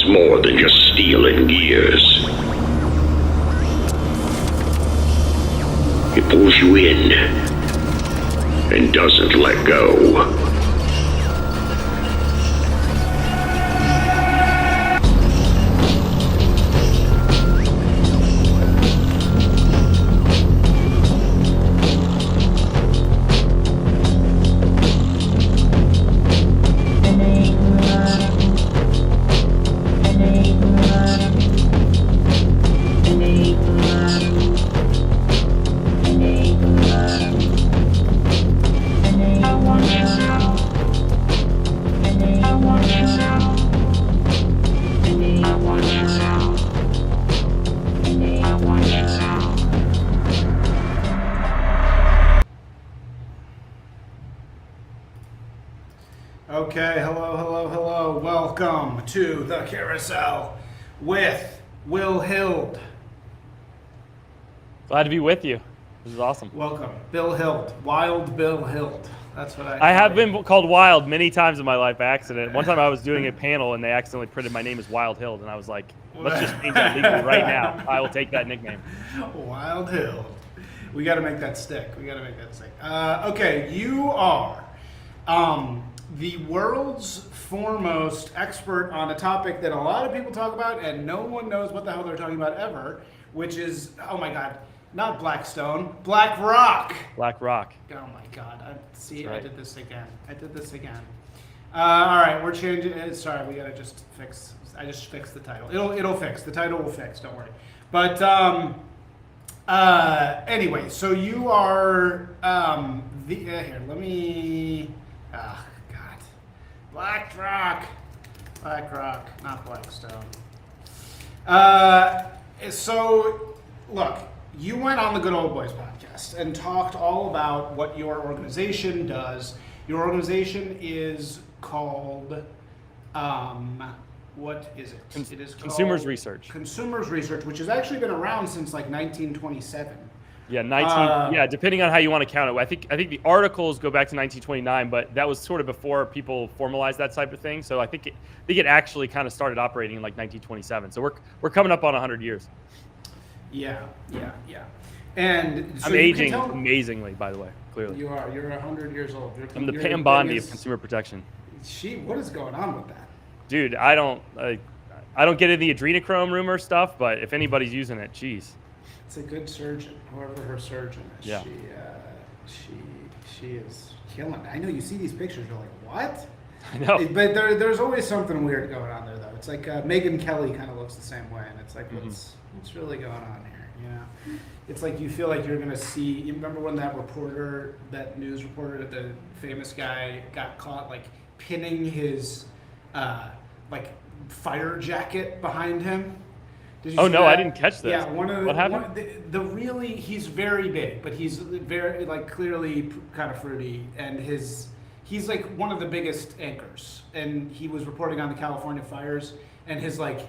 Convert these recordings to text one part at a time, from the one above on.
more than just steel and gears. It pulls you in and doesn't let go. Okay, hello. Welcome to the Carousel with Will Hild. Glad to be with you. This is awesome. Welcome, Bill Hild, Wild Bill Hild. That's what I have been called Wild many times in my life by accident. One time I was doing a panel and they accidentally printed my name as Wild Hild, and I was like, let's just change that legally right now. I will take that nickname. Wild Hild. We got to make that stick. Okay, you are the world's foremost expert on a topic that a lot of people talk about and no one knows what the hell they're talking about ever, which is, oh my God, not Blackstone, BlackRock. BlackRock. Oh my God. Right. I did this again. All right, we're changing. Sorry, we gotta just fix. I just fixed the title. It'll fix. The title will fix. Don't worry. But anyway, so you are here. Let me. Oh God. BlackRock, not Blackstone. So look. You went on the Good Old Boys podcast and talked all about what your organization does. Your organization is called, what is it? It is called Consumers Research. Consumers Research, which has actually been around since like 1927. Yeah, depending on how you want to count it. I think the articles go back to 1929, but that was sort of before people formalized that type of thing. So I think it actually kind of started operating in like 1927. So we're coming up on 100 years. Yeah. And so I'm aging amazingly, by the way, clearly. You are. You're 100 years old. I'm the Pam Bondi of consumer protection. What is going on with that? Dude, I don't get in the adrenochrome rumor stuff, but if anybody's using it, geez. It's a good surgeon, whoever her surgeon is. Yeah. She is killing it. I know you see these pictures, you're like, what? I know. But there's always something weird going on there, though. It's like Megyn Kelly kind of looks the same way, and it's like, what's really going on here? You know, it's like you feel like you're gonna see. You remember when that news reporter, the famous guy, got caught like pinning his like fire jacket behind him? Did you see no, that? I didn't catch this. Yeah, what happened? He's very big, but he's very like clearly kind of fruity, and he's like one of the biggest anchors, and he was reporting on the California fires, and his like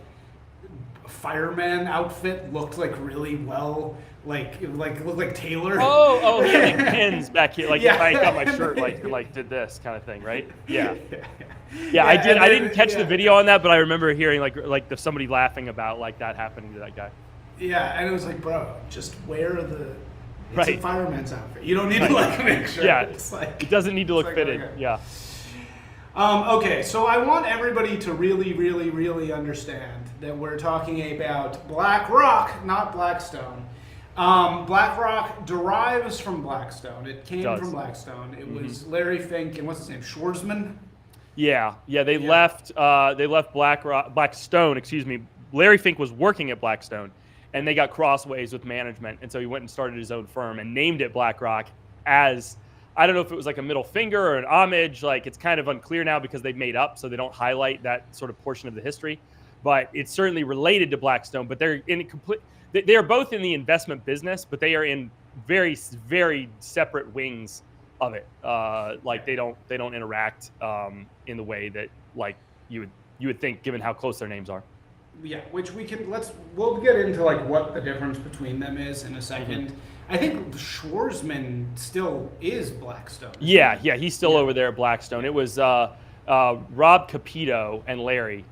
fireman outfit looked like really well, like it looked like Taylor. Oh, he had like pins back here, like Yeah. if I got my shirt, like did this kind of thing, right? Yeah. I did. I didn't catch the video on that, but I remember hearing like somebody laughing about like that happening to that guy. Yeah, and it was like, bro, just wear it's Right. a fireman's outfit. You don't need to like make sure. Yeah, it's like, it doesn't need to look like, fitted. okay. Yeah. Okay, so I want everybody to really understand that we're talking about BlackRock, not Blackstone. BlackRock derives from Blackstone. It came from Blackstone. It was Larry Fink and what's his name, Schwarzman? Yeah. They left Blackstone. Excuse me. Larry Fink was working at Blackstone, and they got crossways with management, and so he went and started his own firm and named it BlackRock as, I don't know if it was like a middle finger or an homage. Like, it's kind of unclear now because they've made up, so they don't highlight that sort of portion of the history. But it's certainly related to Blackstone. But they're in they are both in the investment business, but they are in very, very separate wings of it. They don't interact in the way that like you would think, given how close their names are. Yeah, which we'll get into like what the difference between them is in a second. Mm-hmm. I think Schwarzman still is Blackstone. Yeah, he's still over there at Blackstone. It was Rob Capito and Larry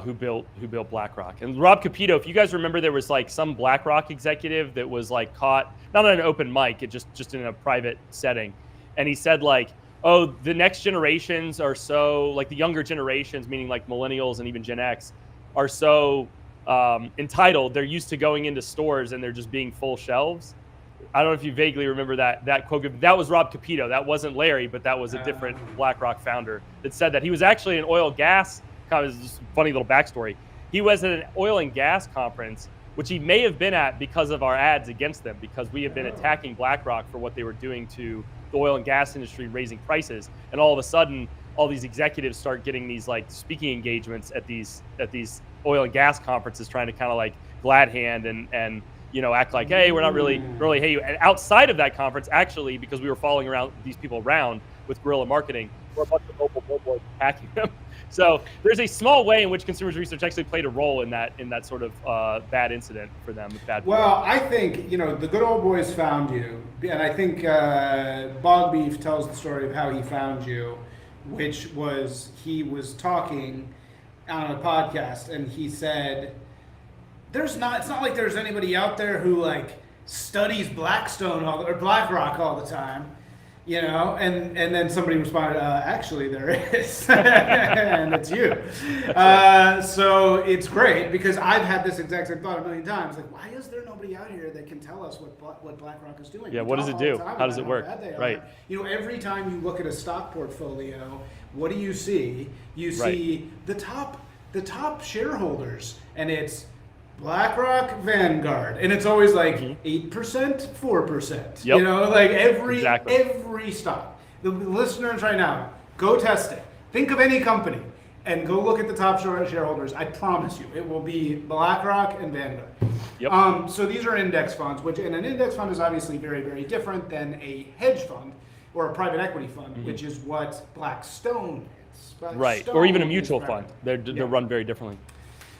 who built BlackRock. And Rob Capito, if you guys remember, there was like some BlackRock executive that was like caught not on an open mic, it just in a private setting, and he said like, oh, the next generations are so like the younger generations, meaning like millennials and even Gen X, are so entitled. They're used to going into stores and they're just being full shelves. I don't know if you vaguely remember that quote. That was Rob Capito. That wasn't Larry, but that was a different BlackRock founder that said that. He was actually an oil gas. Kind of just funny little backstory. He was at an oil and gas conference, which he may have been at because of our ads against them, because we have been attacking BlackRock for what they were doing to the oil and gas industry, raising prices. And all of a sudden, all these executives start getting these like speaking engagements at these oil and gas conferences, trying to kind of like glad hand and act like, hey, we're not really hey you. And outside of that conference, actually, because we were following around these people around with guerrilla marketing, we're a bunch of local billboards attacking them. So there's a small way in which consumers research actually played a role in that sort of bad incident for them. Well, I think the good old boys found you, and I think Bog Beef tells the story of how he found you, which was he was talking on a podcast and he said, it's not like there's anybody out there who like studies BlackRock all the time. And then somebody responded, actually there is, and it's you. So it's great because I've had this exact same thought a million times. Like, why is there nobody out here that can tell us what BlackRock is doing? Yeah, what does it do? How does it work? Right. Every time you look at a stock portfolio, what do you see? You see the top shareholders, and it's BlackRock, Vanguard, and it's always like 8%, 4%. Yep. Every stock. The listeners right now, go test it. Think of any company and go look at the top shareholders. I promise you, it will be BlackRock and Vanguard. Yep. So these are index funds, and an index fund is obviously very, very different than a hedge fund or a private equity fund, which is what Blackstone is. Right, or even a mutual fund. They're run very differently.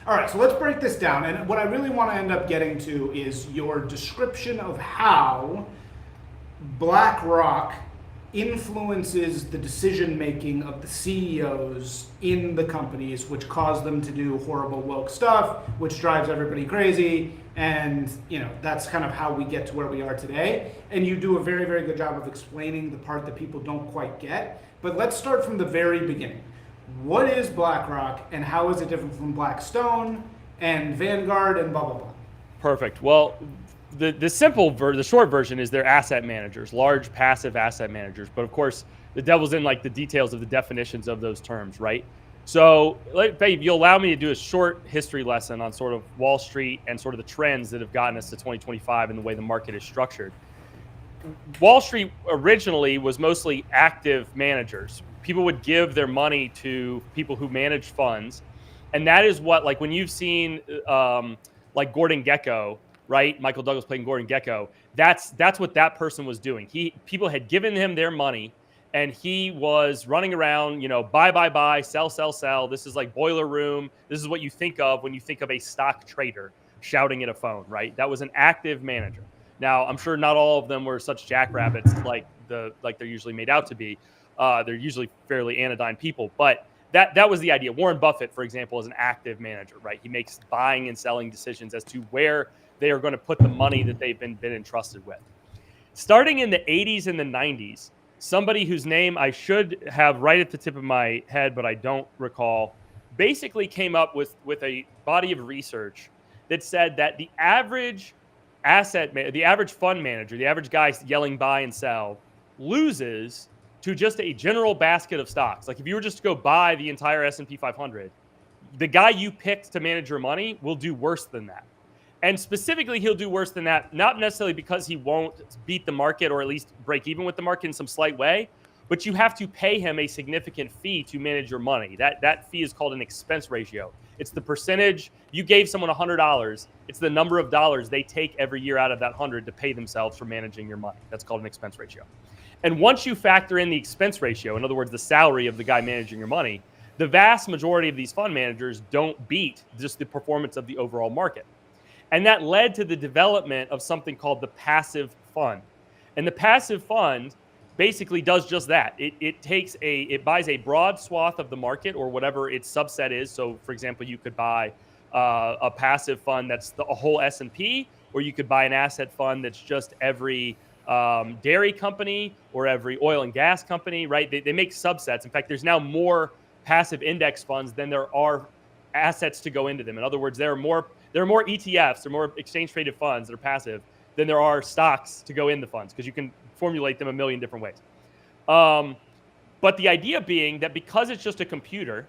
All right, so let's break this down. And what I really want to end up getting to is your description of how BlackRock influences the decision-making of the CEOs in the companies, which cause them to do horrible woke stuff, which drives everybody crazy. And, that's kind of how we get to where we are today. And you do a very, very good job of explaining the part that people don't quite get. But let's start from the very beginning. What is BlackRock and how is it different from Blackstone and Vanguard and blah, blah, blah? Perfect. Well, the short version is they're asset managers, large passive asset managers. But of course, the devil's in like the details of the definitions of those terms, right? So, Babe, you'll allow me to do a short history lesson on sort of Wall Street and sort of the trends that have gotten us to 2025 and the way the market is structured. Wall Street originally was mostly active managers. People would give their money to people who manage funds. And that is what, like when you've seen like Gordon Gekko, right? Michael Douglas playing Gordon Gekko. That's what that person was doing. People had given him their money and he was running around, buy, sell. This is like boiler room. This is what you think of when you think of a stock trader shouting at a phone, right? That was an active manager. Now, I'm sure not all of them were such jackrabbits like they're usually made out to be. They're usually fairly anodyne people, but that was the idea. Warren Buffett, for example, is an active manager, right? He makes buying and selling decisions as to where they are going to put the money that they've been entrusted with. Starting in the 80s and the 90s, somebody whose name I should have right at the tip of my head, but I don't recall, basically came up with a body of research that said that the average fund manager, the average guy yelling buy and sell, loses to just a general basket of stocks. Like if you were just to go buy the entire S&P 500, the guy you picked to manage your money will do worse than that. And specifically, he'll do worse than that, not necessarily because he won't beat the market or at least break even with the market in some slight way, but you have to pay him a significant fee to manage your money. That fee is called an expense ratio. It's the percentage you gave someone $100. It's the number of dollars they take every year out of that 100 to pay themselves for managing your money. That's called an expense ratio. And once you factor in the expense ratio, in other words, the salary of the guy managing your money, the vast majority of these fund managers don't beat just the performance of the overall market. And that led to the development of something called the passive fund. And the passive fund basically does just that. It buys a broad swath of the market or whatever its subset is. So, for example, you could buy a passive fund that's a whole S&P, or you could buy an asset fund that's just every dairy company or every oil and gas company, right? They make subsets. In fact, there's now more passive index funds than there are assets to go into them. In other words, there are more ETFs or more exchange traded funds that are passive than there are stocks to go in the funds, because you can formulate them a million different ways. But the idea being that because it's just a computer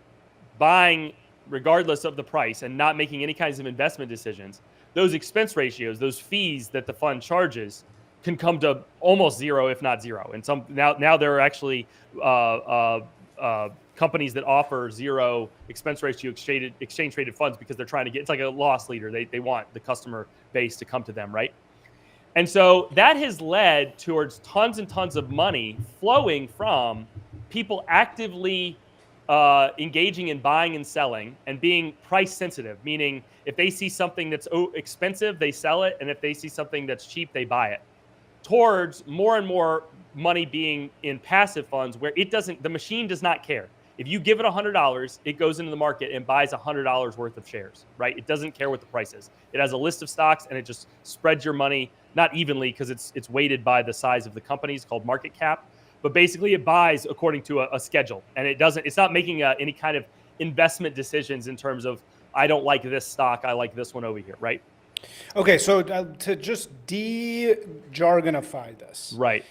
buying regardless of the price and not making any kinds of investment decisions, those expense ratios, those fees that the fund charges, can come to almost zero, if not zero. And some now there are actually companies that offer zero expense ratio exchange traded funds because they're trying to get, it's like a loss leader. They want the customer base to come to them, right? And so that has led towards tons and tons of money flowing from people actively engaging in buying and selling and being price sensitive, meaning if they see something that's expensive, they sell it. And if they see something that's cheap, they buy it, towards more and more money being in passive funds where the machine does not care. If you give it $100, it goes into the market and buys $100 worth of shares, right? It doesn't care what the price is. It has a list of stocks and it just spreads your money, not evenly because it's weighted by the size of the companies, called market cap. But basically it buys according to a schedule, and it's not making any kind of investment decisions in terms of, I don't like this stock, I like this one over here, right? Okay, so to just de-jargonify this. Right.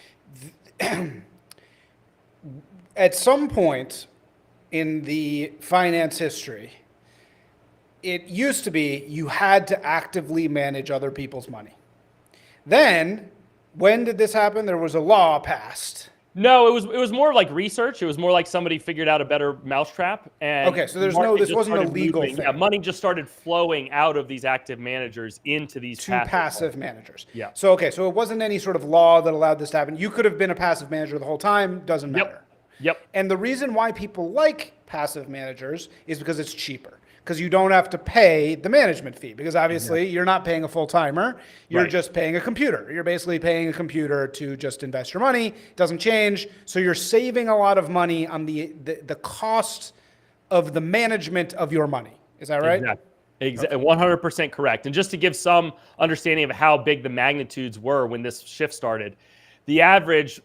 At some point in the finance history, it used to be you had to actively manage other people's money. Then, when did this happen? There was a law passed. No, it was more like research. It was more like somebody figured out a better mousetrap. And okay, so this wasn't a legal thing. Yeah, money just started flowing out of these active managers into these passive managers. Yeah. So it wasn't any sort of law that allowed this to happen. You could have been a passive manager the whole time. Doesn't matter. Yep. And the reason why people like passive managers is because it's cheaper. Because you don't have to pay the management fee. Because obviously you're not paying a full timer. You're just paying a computer. You're basically paying a computer to just invest your money. It doesn't change. So you're saving a lot of money on the cost of the management of your money. Is that right? Exactly. 100% correct. And just to give some understanding of how big the magnitudes were when this shift started, the average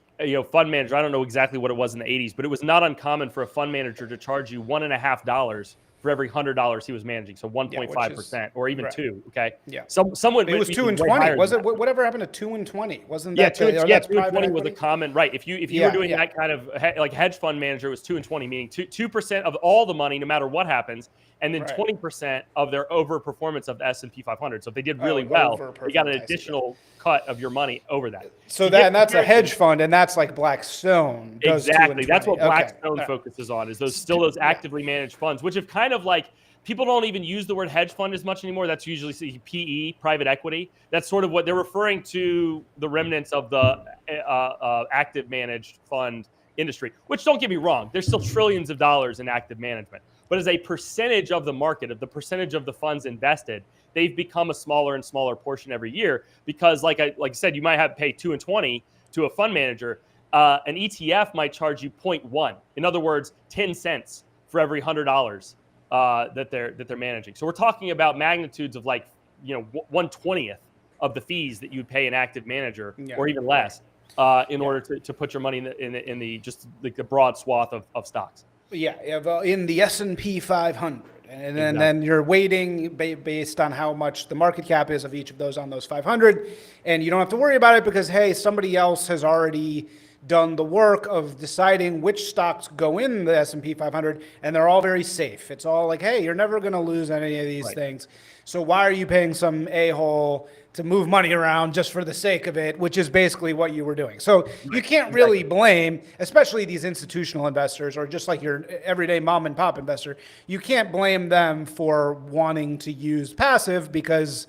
fund manager, I don't know exactly what it was in the 80s, but it was not uncommon for a fund manager to charge you $1.50 for every $100 he was managing, so 1.5%, or even 2. Okay. Yeah. Someone it was 2 and 20. Was it whatever happened to 2 and 20? Wasn't that? 2 and 20 was a common, right? If you were doing that kind of like hedge fund manager, it was 2 and 20, meaning 2% of all the money, no matter what happens, and then 20% of their overperformance of the S&P 500. So if they did really well, they got an additional cut of your money over that. So that's a hedge fund, and that's like Blackstone. Exactly. That's what Blackstone focuses on, is those actively managed funds, which have kind of like, people don't even use the word hedge fund as much anymore. That's usually PE, private equity. That's sort of what they're referring to, the remnants of the active managed fund industry, which, don't get me wrong, there's still trillions of dollars in active management. But as a percentage of the market, of the percentage of the funds invested, they've become a smaller and smaller portion every year, because like I said, you might have to pay 2 and 20 to a fund manager. An ETF might charge you 0.1. In other words, 10 cents for every $100 that they're managing. So we're talking about magnitudes of 1/20th of the fees that you'd pay an active manager, or even less, in order to put your money in the broad swath of stocks. Yeah, in the S&P 500, and then you're weighting based on how much the market cap is of each of those on those 500, and you don't have to worry about it because, hey, somebody else has already done the work of deciding which stocks go in the S&P 500, and they're all very safe. It's all like, hey, you're never going to lose any of these things. So why are you paying some a-hole to move money around just for the sake of it, which is basically what you were doing. So you can't really blame, especially these institutional investors or just like your everyday mom and pop investor, you can't blame them for wanting to use passive, because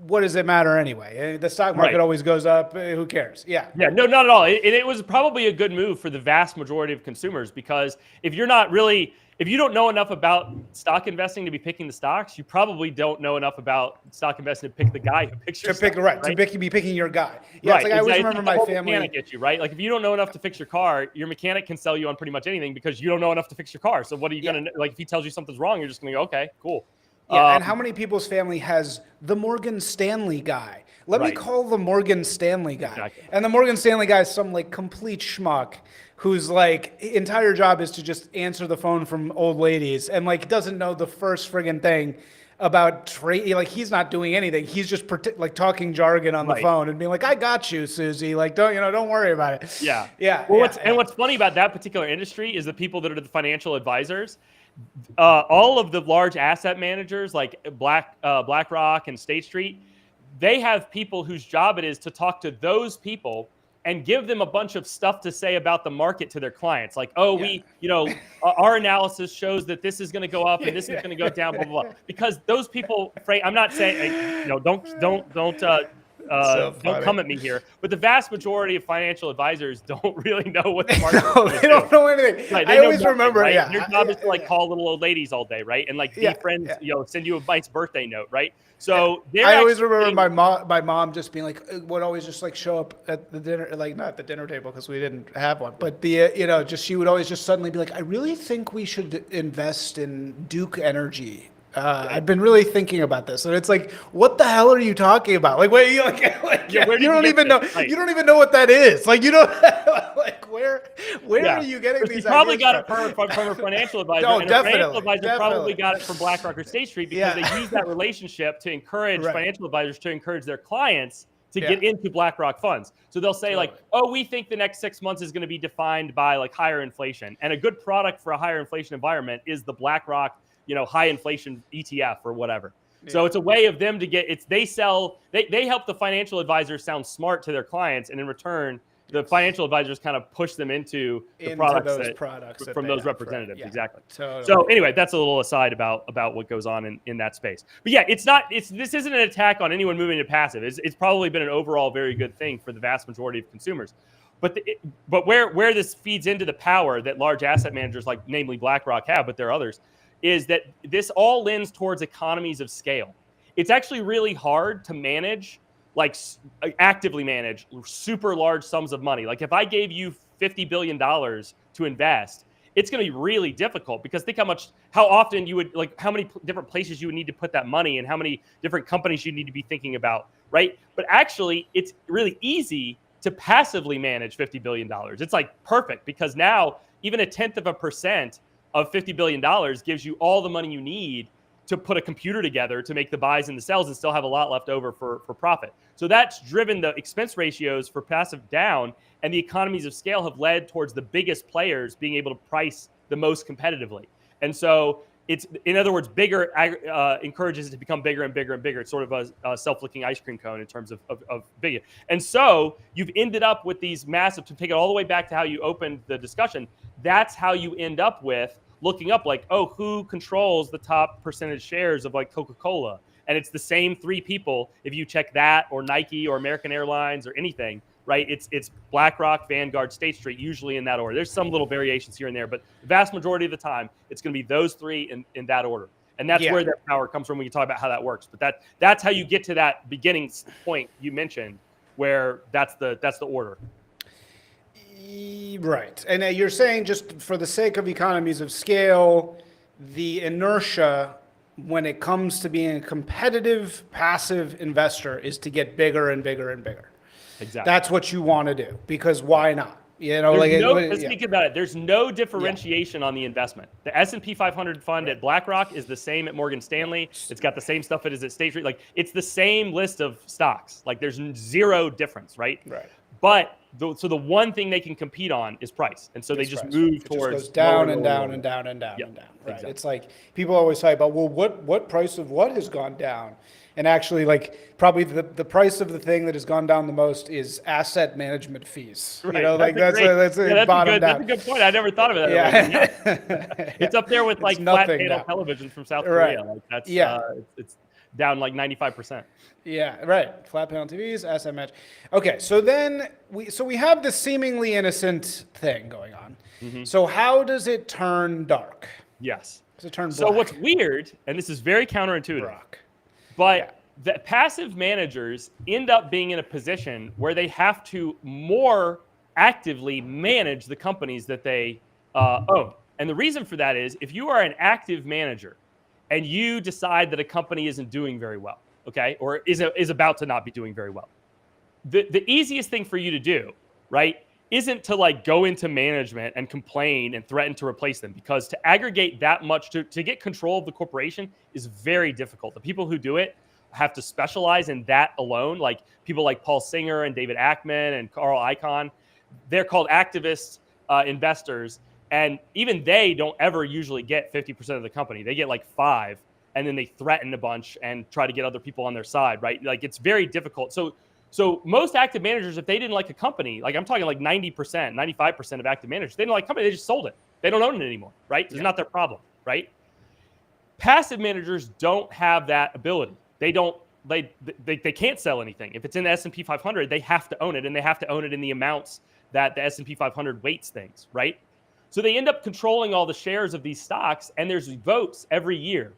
what does it matter anyway? The stock market always goes up. Who cares? Yeah, no, not at all. It was probably a good move for the vast majority of consumers, because if you're not really if you don't know enough about stock investing to be picking the stocks, you probably don't know enough about stock investing to pick the guy who picks your stock, right? To be picking your guy. Yeah, right. it's like I always It's remember like the my whole family. Mechanic issue, right? Like if you don't know enough to fix your car, your mechanic can sell you on pretty much anything because you don't know enough to fix your car. So what are you gonna like? If he tells you something's wrong, you're just gonna go, okay, cool. Yeah, and how many people's family has the Morgan Stanley guy? Let me call the Morgan Stanley guy. Exactly. And the Morgan Stanley guy is some like complete schmuck whose like entire job is to just answer the phone from old ladies and like doesn't know the first friggin' thing about trade. Like he's not doing anything. He's just like talking jargon on the phone and being like, "I got you, Susie. Like don't worry about it." Yeah. Yeah. Well, what's funny about that particular industry is the people that are the financial advisors. All of the large asset managers like BlackRock and State Street, they have people whose job it is to talk to those people and give them a bunch of stuff to say about the market to their clients. Like, we, our analysis shows that this is going to go up and this is going to go down, blah, blah, blah. Because those people, I'm not saying, don't come at me here, but the vast majority of financial advisors don't really know what the market is. They don't know anything. Right, I always remember, right? yeah. Your job is to like call little old ladies all day, right? And like be friends, send you a nice birthday note, right? So I always remember my mom just being like, would always just like show up at the dinner, like not the dinner table because we didn't have one, but she would always just suddenly be like, I really think we should invest in Duke Energy. I've been really thinking about this, and it's like, what the hell are you talking about? Like, wait, you don't even know. Right. You don't even know what that is. Like, you don't like where are you getting these? You probably got it from a financial advisor. No, and definitely. A financial advisor probably got it from BlackRock or State Street because they use that relationship to encourage financial advisors to encourage their clients to get into BlackRock funds. So they'll say like, we think the next 6 months is going to be defined by like higher inflation, and a good product for a higher inflation environment is the BlackRock high inflation ETF or whatever. Yeah. So it's a way of them to they help the financial advisors sound smart to their clients. And in return, the financial advisors kind of push them into the products from those representatives. Right. Yeah. Exactly. Totally. So anyway, that's a little aside about what goes on in that space. But yeah, this isn't an attack on anyone moving to passive. It's probably been an overall very good thing for the vast majority of consumers. But where this feeds into the power that large asset managers like namely BlackRock have, but there are others, is that this all lends towards economies of scale. It's actually really hard to manage, like actively manage super large sums of money. Like if I gave you $50 billion to invest, it's going to be really difficult because think how often you would like how many different places you would need to put that money and how many different companies you need to be thinking about, right? But actually, it's really easy to passively manage $50 billion. It's like perfect because now even 0.1% of $50 billion gives you all the money you need to put a computer together to make the buys and the sells and still have a lot left over for profit. So that's driven the expense ratios for passive down, and the economies of scale have led towards the biggest players being able to price the most competitively. And so it's, in other words, bigger encourages it to become bigger and bigger and bigger. It's sort of a self-licking ice cream cone in terms of big. And so you've ended up with these massive, to take it all the way back to how you opened the discussion, that's how you end up with looking up like, who controls the top percentage shares of like Coca-Cola? And it's the same three people. If you check that or Nike or American Airlines or anything, right? It's BlackRock, Vanguard, State Street, usually in that order. There's some little variations here and there, but the vast majority of the time, it's going to be those three in that order. And that's where that power comes from when you talk about how that works. But that's how you get to that beginning point you mentioned, where that's the order. Right. And you're saying, just for the sake of economies of scale, the inertia when it comes to being a competitive passive investor is to get bigger and bigger and bigger. Exactly. That's what you want to do, because why not? Let's think about it. There's no differentiation on the investment. The S&P 500 fund at BlackRock is the same at Morgan Stanley. It's got the same stuff it is at State Street. Like, it's the same list of stocks. Like, there's zero difference, right? Right. But so the one thing they can compete on is price, and so they just move towards just goes down and down and down and down and down. Right. Exactly. It's like people always talk about, well, what price of what has gone down? And actually, like, probably the price of the thing that has gone down the most is asset management fees. Right. You know, that's bottomed out. That's a good point. I never thought of it that way. It's up there with like flat panel televisions from South Korea. Like that's it's down like 95%. Yeah, right. Flat panel TVs, asset match. Okay, so then we have this seemingly innocent thing going on. Mm-hmm. So how does it turn dark? Yes. It turned So black. what's weird, and this is very counterintuitive, Brock. but the passive managers end up being in a position where they have to more actively manage the companies that they own. And the reason for that is if you are an active manager and you decide that a company isn't doing very well, okay, or is about to not be doing very well, the easiest thing for you to do, right, isn't to like go into management and complain and threaten to replace them, because to aggregate that much to get control of the corporation is very difficult. The people who do it have to specialize in that alone. Like people like Paul Singer and David Ackman and Carl Icahn, they're called activist investors. And even they don't ever usually get 50% of the company. They get like 5%, and then they threaten a bunch and try to get other people on their side, right? Like it's very difficult. So most active managers, if they didn't like a company, like I'm talking like 90%, 95% of active managers, they didn't like a company, they just sold it. They don't own it anymore, right? It's not their problem, right? Passive managers don't have that ability. They can't sell anything. If it's in the S&P 500, they have to own it, and they have to own it in the amounts that the S&P 500 weights things, right? So they end up controlling all the shares of these stocks, and there's votes every year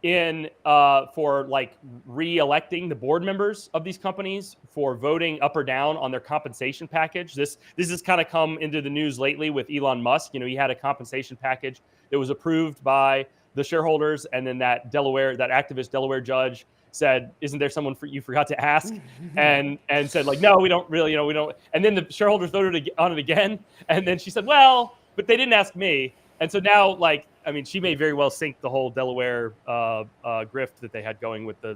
in for like re-electing the board members of these companies, for voting up or down on their compensation package. This has kind of come into the news lately with Elon Musk. You know, he had a compensation package that was approved by the shareholders, and then that activist Delaware judge said, "Isn't there someone you forgot to ask?" and said like, "No, we don't really, we don't." And then the shareholders voted on it again, and then she said, "Well, but they didn't ask me." And so now, like, I mean, she may very well sink the whole Delaware grift that they had going with the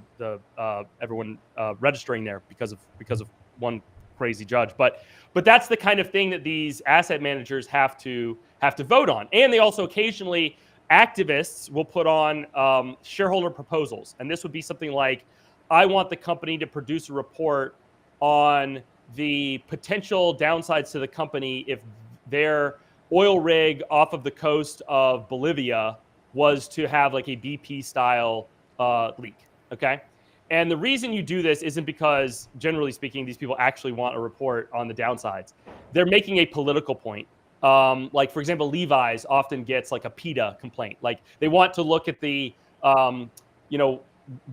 everyone registering there because of one crazy judge. But that's the kind of thing that these asset managers have to vote on. And they also occasionally, activists will put on shareholder proposals, and this would be something like, I want the company to produce a report on the potential downsides to the company if their oil rig off of the coast of Bolivia was to have like a BP style leak. Okay. And the reason you do this isn't because, generally speaking, these people actually want a report on the downsides. They're making a political point. Like, for example, Levi's often gets like a PETA complaint. Like they want to look at the,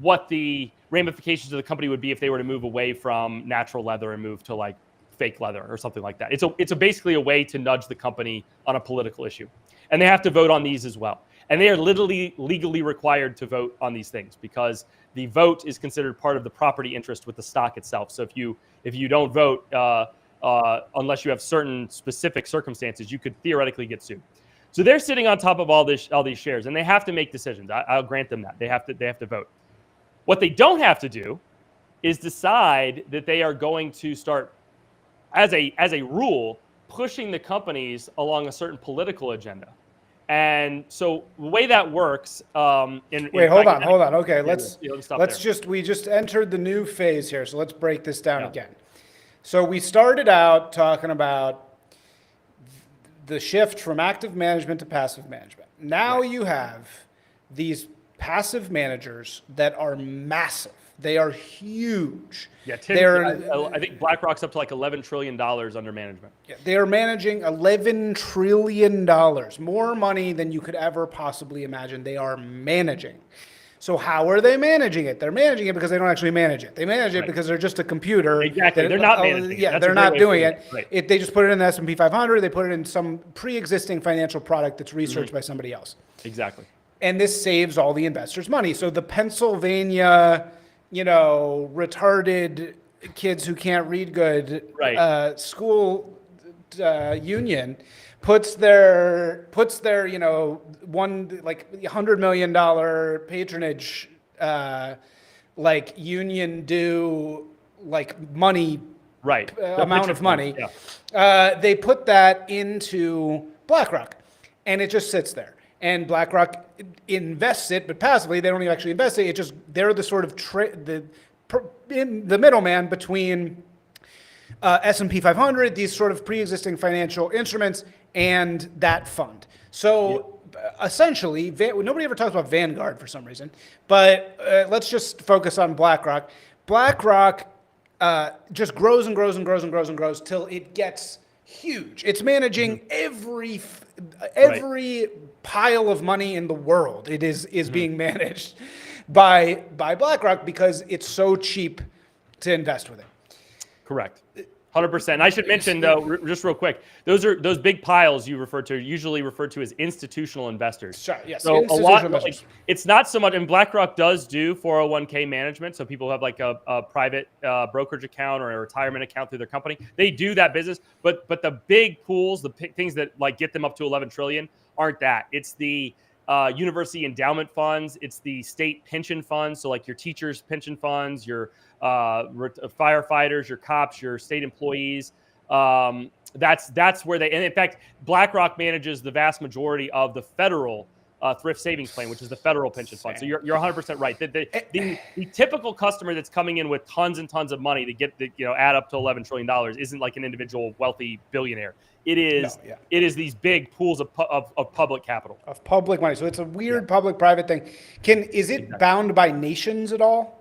what the ramifications of the company would be if they were to move away from natural leather and move to like fake leather or something like that. It's basically a way to nudge the company on a political issue. And they have to vote on these as well. And they are literally legally required to vote on these things, because the vote is considered part of the property interest with the stock itself. So if you don't vote, unless you have certain specific circumstances, you could theoretically get sued. So they're sitting on top of all these shares, and they have to make decisions. I'll grant them that. They have to vote. What they don't have to do is decide that they are going to start, as a rule, pushing the companies along a certain political agenda. And so the way that works, hold on. Okay, we just entered the new phase here. So let's break this down again. So we started out talking about the shift from active management to passive management. Now you have these passive managers that are massive. They are huge. Yeah, I think BlackRock's up to like $11 trillion under management. Yeah, they are managing $11 trillion, more money than you could ever possibly imagine. They are managing. So how are they managing it? They're managing it because they don't actually manage it. They manage it because they're just a computer. Exactly. They're not managing it. Yeah, they're not doing it. Right. They just put it in the S&P 500. They put it in some pre-existing financial product that's researched by somebody else. Exactly. And this saves all the investors money. So the Pennsylvania, retarded kids who can't read good school union puts their one like $100 million patronage union due money amount of money. They put that into BlackRock, and it just sits there. And BlackRock invests it, but passively. They don't even actually invest it. They're the sort of the middleman between S&P 500, these sort of pre-existing financial instruments, and that fund. So essentially, nobody ever talks about Vanguard for some reason, but let's just focus on BlackRock. BlackRock just grows and grows and grows and grows and grows till it gets huge. It's managing every pile of money in the world. It is being managed by BlackRock because it's so cheap to invest with it. Correct. 100%. I should mention, though, just real quick, those big piles you refer to, usually referred to as institutional investors. Sure, yes. So Institutional a lot, investors. it's not so much, and BlackRock does do 401k management. So people have like a private brokerage account or a retirement account through their company. They do that business, but the big pools, the things that like get them up to 11 trillion aren't that. It's the university endowment funds. It's the state pension funds. So like your teachers' pension funds, your firefighters, your cops, your state employees. That's where they, and in fact, BlackRock manages the vast majority of the federal thrift savings plan, which is the federal pension fund. So you're 100% right. The typical customer that's coming in with tons and tons of money to get add up to $11 trillion isn't like an individual wealthy billionaire. It is these big pools of public capital, of public money. So it's a weird public-private thing. Is it bound by nations at all?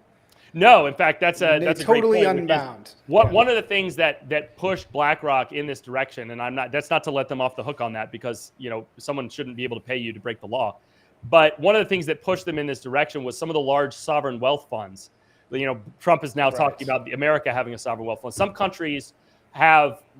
No, in fact, that's totally a great point, unbound. One of the things that pushed BlackRock in this direction, and that's not to let them off the hook on that, because someone shouldn't be able to pay you to break the law. But one of the things that pushed them in this direction was some of the large sovereign wealth funds. Trump is now talking about America having a sovereign wealth fund. Some countries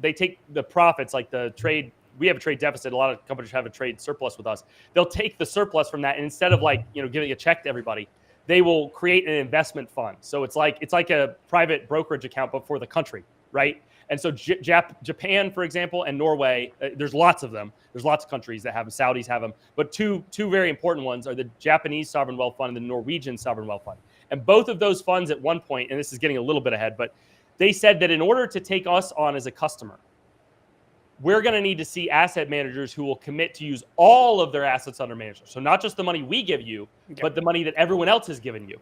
they take the profits, like the trade. We have a trade deficit. A lot of companies have a trade surplus with us. They'll take the surplus from that, and instead of giving a check to everybody, they will create an investment fund. So it's like a private brokerage account, but for the country, right? And so Japan, for example, and Norway, there's lots of them. There's lots of countries that have them. Saudis have them. But two very important ones are the Japanese sovereign wealth fund and the Norwegian sovereign wealth fund. And both of those funds at one point, and this is getting a little bit ahead, but they said that in order to take us on as a customer, we're going to need to see asset managers who will commit to use all of their assets under management. So not just the money we give you, but the money that everyone else has given you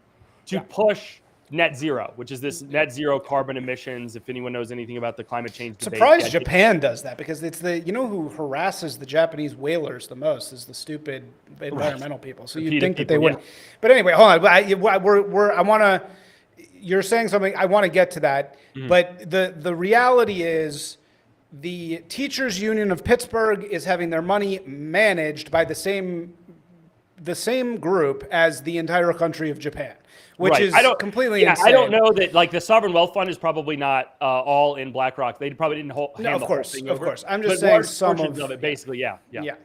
to push net zero, which is this net zero carbon emissions. If anyone knows anything about the climate change debate. Surprised Japan does that, because it's who harasses the Japanese whalers the most is the stupid environmental people. So you'd think that they wouldn't. But anyway, hold on. You're saying something. I want to get to that. Mm-hmm. But the reality is, the Teachers Union of Pittsburgh is having their money managed by the same group as the entire country of Japan, which is completely insane. I don't know that the sovereign wealth fund is probably not all in BlackRock. They probably didn't hand the whole thing over. Of course. I'm just saying some of it, basically. Yeah.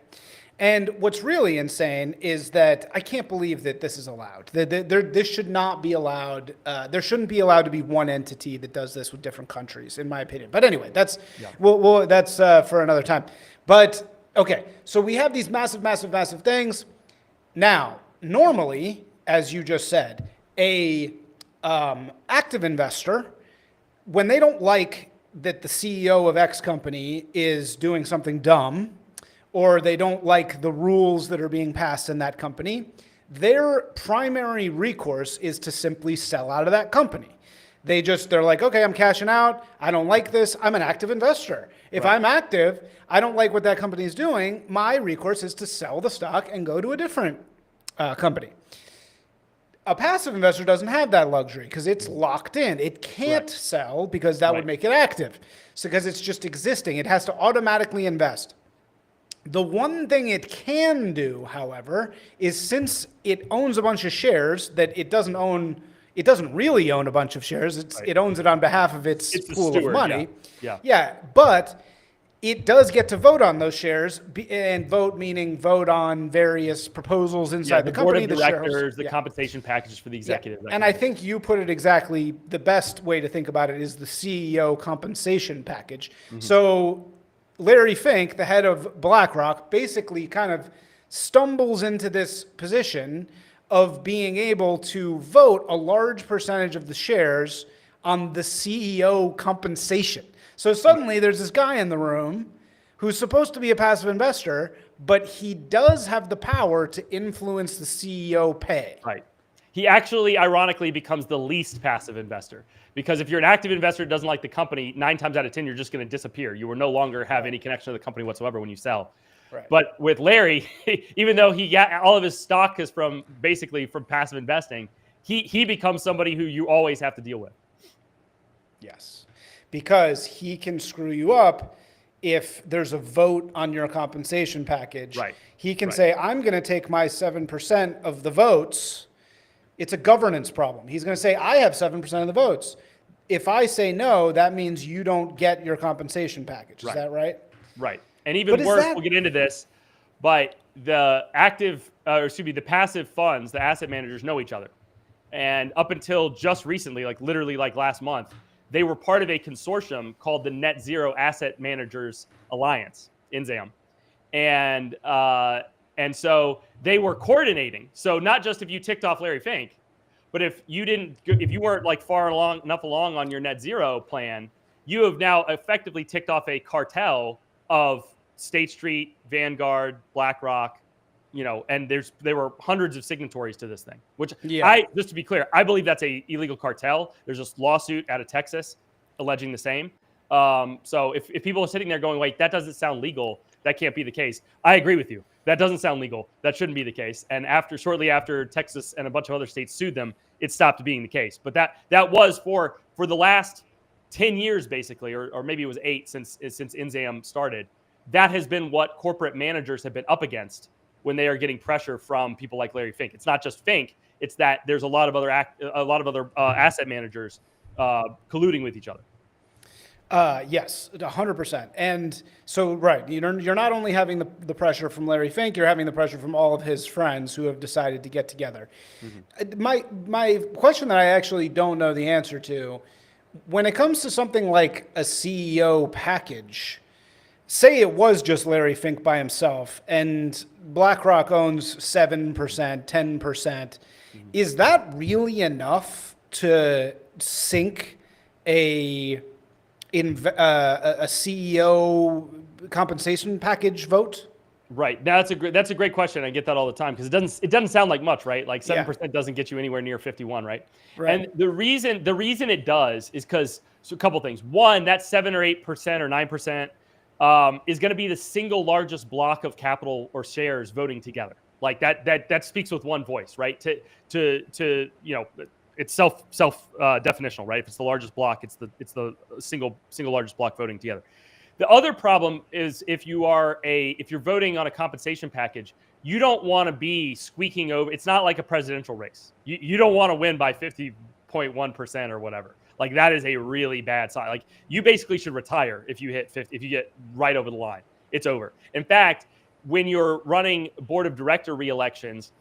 And what's really insane is that I can't believe that this is allowed. This should not be allowed. There shouldn't be allowed to be one entity that does this with different countries, in my opinion. But anyway, that's for another time. But okay, so we have these massive things. Now, normally, as you just said, a active investor, when they don't like that the CEO of X company is doing something dumb, or they don't like the rules that are being passed in that company, their primary recourse is to simply sell out of that company. They're like, okay, I'm cashing out. I don't like this. I'm an active investor. If I'm active, I don't like what that company is doing. My recourse is to sell the stock and go to a different company. A passive investor doesn't have that luxury because it's locked in. It can't sell because that would make it active. So because it's just existing, it has to automatically invest. The one thing it can do, however, is since it owns a bunch of shares that it doesn't really own a bunch of shares. It owns it on behalf of its pool of money. Yeah. But it does get to vote on those shares, and vote meaning vote on various proposals inside the company. Board of directors, the compensation packages for the executive. And I think you put it exactly. The best way to think about it is the CEO compensation package. Mm-hmm. So Larry Fink, the head of BlackRock, basically kind of stumbles into this position of being able to vote a large percentage of the shares on the CEO compensation. So suddenly there's this guy in the room who's supposed to be a passive investor, but he does have the power to influence the CEO pay. Right. He actually, ironically, becomes the least passive investor. Because if you're an active investor that doesn't like the company, 9 times out of 10, you're just going to disappear. You will no longer have any connection to the company whatsoever when you sell. Right. But with Larry, even though he got all of his stock is from passive investing, he becomes somebody who you always have to deal with. Yes. Because he can screw you up if there's a vote on your compensation package, Right. he can Right. say, I'm going to take my 7% of the votes. It's a governance problem. He's going to say, I have 7% of the votes. If I say no, that means you don't get your compensation package. Is Right. that right? Right. And even worse, we'll get into this, but the the passive funds, the asset managers know each other. And up until just recently, like literally like last month, they were part of a consortium called the Net Zero Asset Managers Alliance, NZAM. And so they were coordinating. So not just if you ticked off Larry Fink, but if you weren't like enough along on your net zero plan, you have now effectively ticked off a cartel of State Street, Vanguard, BlackRock, and there were hundreds of signatories to this thing, which just to be clear, I believe that's a illegal cartel. There's this lawsuit out of Texas alleging the same. So if people are sitting there going, wait, that doesn't sound legal, that can't be the case. I agree with you. That doesn't sound legal. That shouldn't be the case. And shortly after Texas and a bunch of other states sued them, it stopped being the case. But that was for the last 10 years, basically, or maybe it was 8 since NZAM started. That has been what corporate managers have been up against when they are getting pressure from people like Larry Fink. It's not just Fink. It's that there's a lot of other asset managers colluding with each other. Yes, 100%. And so, right, you're not only having the pressure from Larry Fink, you're having the pressure from all of his friends who have decided to get together. Mm-hmm. My question that I actually don't know the answer to, when it comes to something like a CEO package, say it was just Larry Fink by himself and BlackRock owns 7%, 10%, is that really enough to sink a CEO compensation package vote? Right. That's a great question. I get that all the time because it doesn't sound like much, right? Like 7% doesn't get you anywhere near 51, right? Right. And the reason it does is because a couple things. One, that 7 or 8% or 9% is going to be the single largest block of capital or shares voting together. Like that speaks with one voice, right? To it's self definitional, right? If it's the largest block, it's the single largest block voting together. The other problem is if you're voting on a compensation package, you don't want to be squeaking over. It's not like a presidential race. You don't want to win by 50.1% or whatever. Like that is a really bad sign. Like you basically should retire if you hit 50, if you get right over the line. It's over. In fact, when you're running board of director re-elections,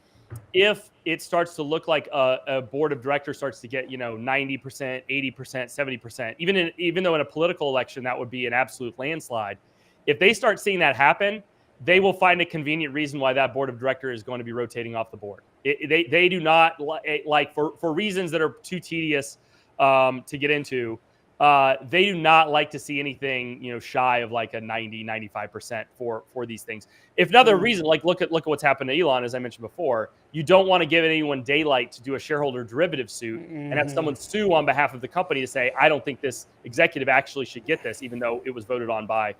if it starts to look like a board of directors starts to get 90%, 80%, 70%, even though in a political election that would be an absolute landslide, if they start seeing that happen, they will find a convenient reason why that board of director is going to be rotating off the board. They do not like for reasons that are too tedious to get into. They do not like to see anything, shy of like a 90, 95% for these things. If another reason, like look at what's happened to Elon, as I mentioned before, you don't want to give anyone daylight to do a shareholder derivative suit and have someone sue on behalf of the company to say, I don't think this executive actually should get this, even though it was voted on by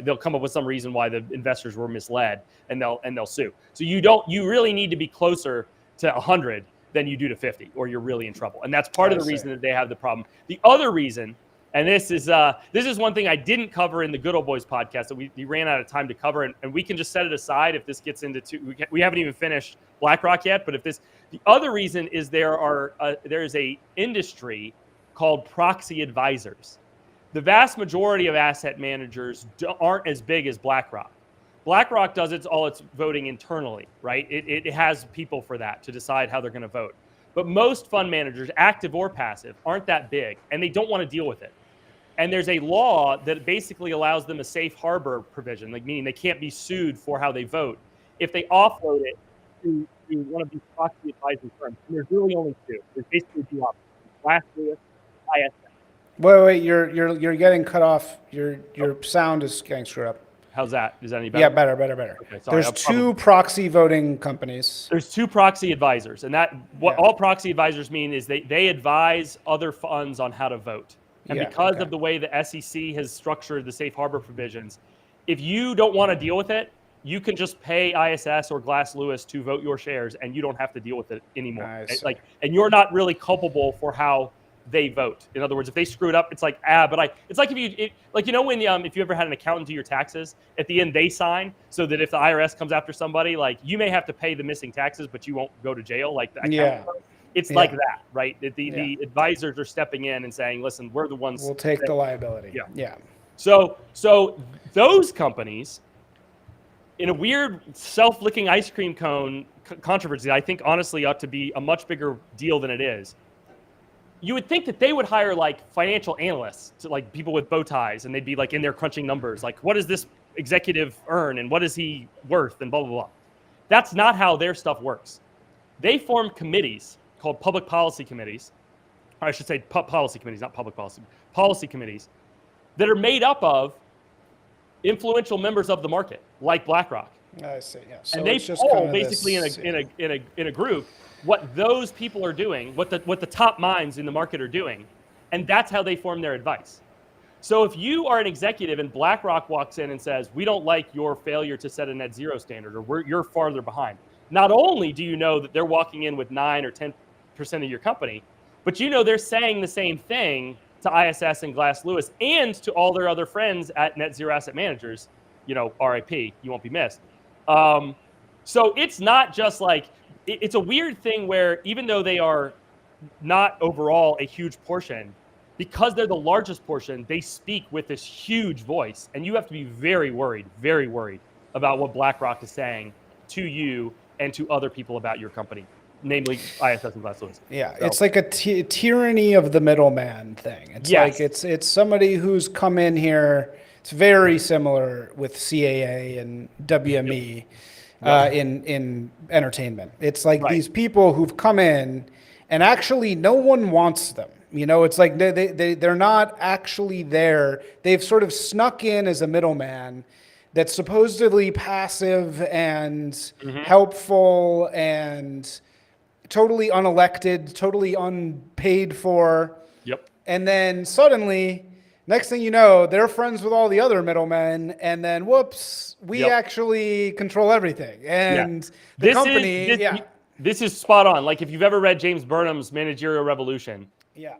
they'll come up with some reason why the investors were misled and they'll sue. So you really need to be closer to 100 than you do to 50, or you're really in trouble. And that's part of the reason that they have the problem. The other reason, and this is one thing I didn't cover in the Good Old Boys podcast that we ran out of time to cover, and we can just set it aside if this gets into we haven't even finished BlackRock yet. But the other reason is there is a industry called proxy advisors. The vast majority of asset managers aren't as big as BlackRock. BlackRock does all its voting internally, right? It has people for that to decide how they're going to vote. But most fund managers, active or passive, aren't that big, and they don't want to deal with it. And there's a law that basically allows them a safe harbor provision, like meaning they can't be sued for how they vote if they offload it to one of these proxy advising firms. And there's really only two. There's basically two options: Glass Lewis, ISS. Wait, you're getting cut off. Your sound is getting screwed up. How's that? Is that any better? Yeah, better. Okay, sorry, there's two proxy voting companies. There's two proxy advisors, and all proxy advisors mean is they advise other funds on how to vote. And because of the way the SEC has structured the safe harbor provisions, if you don't want to deal with it, you can just pay ISS or Glass Lewis to vote your shares, and you don't have to deal with it anymore. And you're not really culpable for how they vote. In other words, if they screw it up, it's like, it's like when if you ever had an accountant do your taxes, at the end they sign so that if the IRS comes after somebody, like you may have to pay the missing taxes, but you won't go to jail. Like the accountant. It's like that, right? The advisors are stepping in and saying, listen, we're the ones. We'll take the liability. Yeah. So those companies, in a weird self-licking ice cream cone controversy, I think honestly ought to be a much bigger deal than it is. You would think that they would hire like financial analysts, to like people with bow ties, and they'd be like in there crunching numbers, like what does this executive earn and what is he worth and blah, blah, blah. That's not how their stuff works. They form committees called public policy committees. Or I should say policy committees, not public policy, policy committees that are made up of influential members of the market, like BlackRock. I see. Yeah. So and they poll basically in a group what those people are doing, what the top minds in the market are doing, and that's how they form their advice. So if you are an executive and BlackRock walks in and says, we don't like your failure to set a net zero standard, or you're farther behind, not only do you know that they're walking in with 9 or 10% of your company, but you know they're saying the same thing to ISS and Glass Lewis and to all their other friends at Net Zero Asset Managers, RIP, you won't be missed. So it's not just like, it's a weird thing where even though they are not overall a huge portion, because they're the largest portion, they speak with this huge voice. And you have to be very worried about what BlackRock is saying to you and to other people about your company, namely ISS and Glass Lewis. Yeah, so it's like a tyranny of the middleman thing. It's like it's somebody who's come in here. It's very similar with CAA and WME in entertainment. It's like these people who've come in and actually no one wants them. It's like they're not actually there. They've sort of snuck in as a middleman that's supposedly passive and helpful and totally unelected, totally unpaid for. Yep. And then suddenly, next thing you know, they're friends with all the other middlemen, and then whoops, we actually control everything. And the company, this is spot on. Like if you've ever read James Burnham's Managerial Revolution,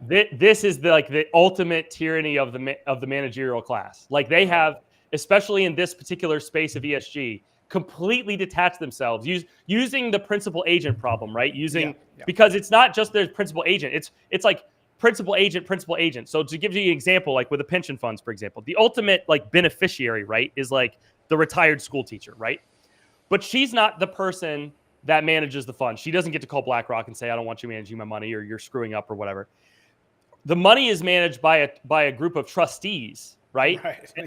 this is the ultimate tyranny of the managerial class. Like they have, especially in this particular space of ESG, completely detached themselves using the principal agent problem, right? Because it's not just their principal agent. It's like principal agent. So to give you an example, like with the pension funds, for example, the ultimate like beneficiary, right, is like the retired school teacher, right? But she's not the person that manages the fund. She doesn't get to call BlackRock and say, I don't want you managing my money or you're screwing up or whatever. The money is managed by a group of trustees, right?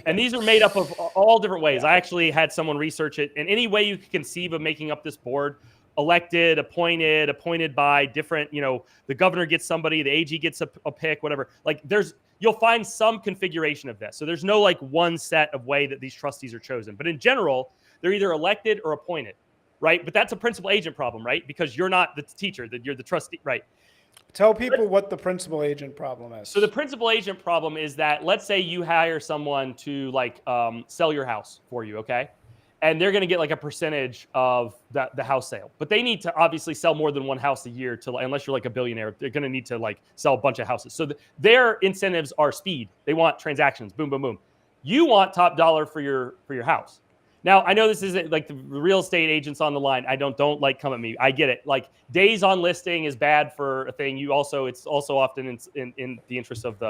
And these are made up of all different ways. I actually had someone research it in any way you could conceive of making up this board. Elected, appointed by different, the governor gets somebody, the AG gets a pick, whatever. Like you'll find some configuration of this. So there's no like one set of way that these trustees are chosen. But in general, they're either elected or appointed, right? But that's a principal agent problem, right? Because you're not the teacher, that you're the trustee, right? Tell people what the principal agent problem is. So the principal agent problem is that, let's say you hire someone to like sell your house for you, okay? And they're going to get like a percentage of the house sale. But they need to obviously sell more than one house a year unless you're like a billionaire, they're going to need to like sell a bunch of houses. So their incentives are speed. They want transactions, boom, boom, boom. You want top dollar for your house. Now, I know this isn't like the real estate agents on the line. Don't like come at me. I get it. Like days on listing is bad for a thing. It's also often in the interest of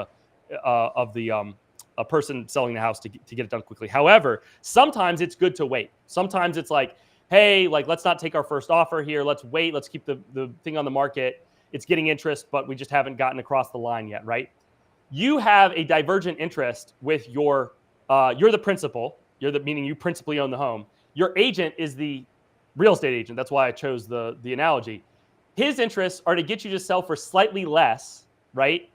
a person selling the house to get it done quickly. However, sometimes it's good to wait. Sometimes it's like, hey, like let's not take our first offer here. Let's wait. Let's keep the thing on the market. It's getting interest, but we just haven't gotten across the line yet, right? You have a divergent interest with you're the principal. Meaning you principally own the home. Your agent is the real estate agent. That's why I chose the analogy. His interests are to get you to sell for slightly less, right?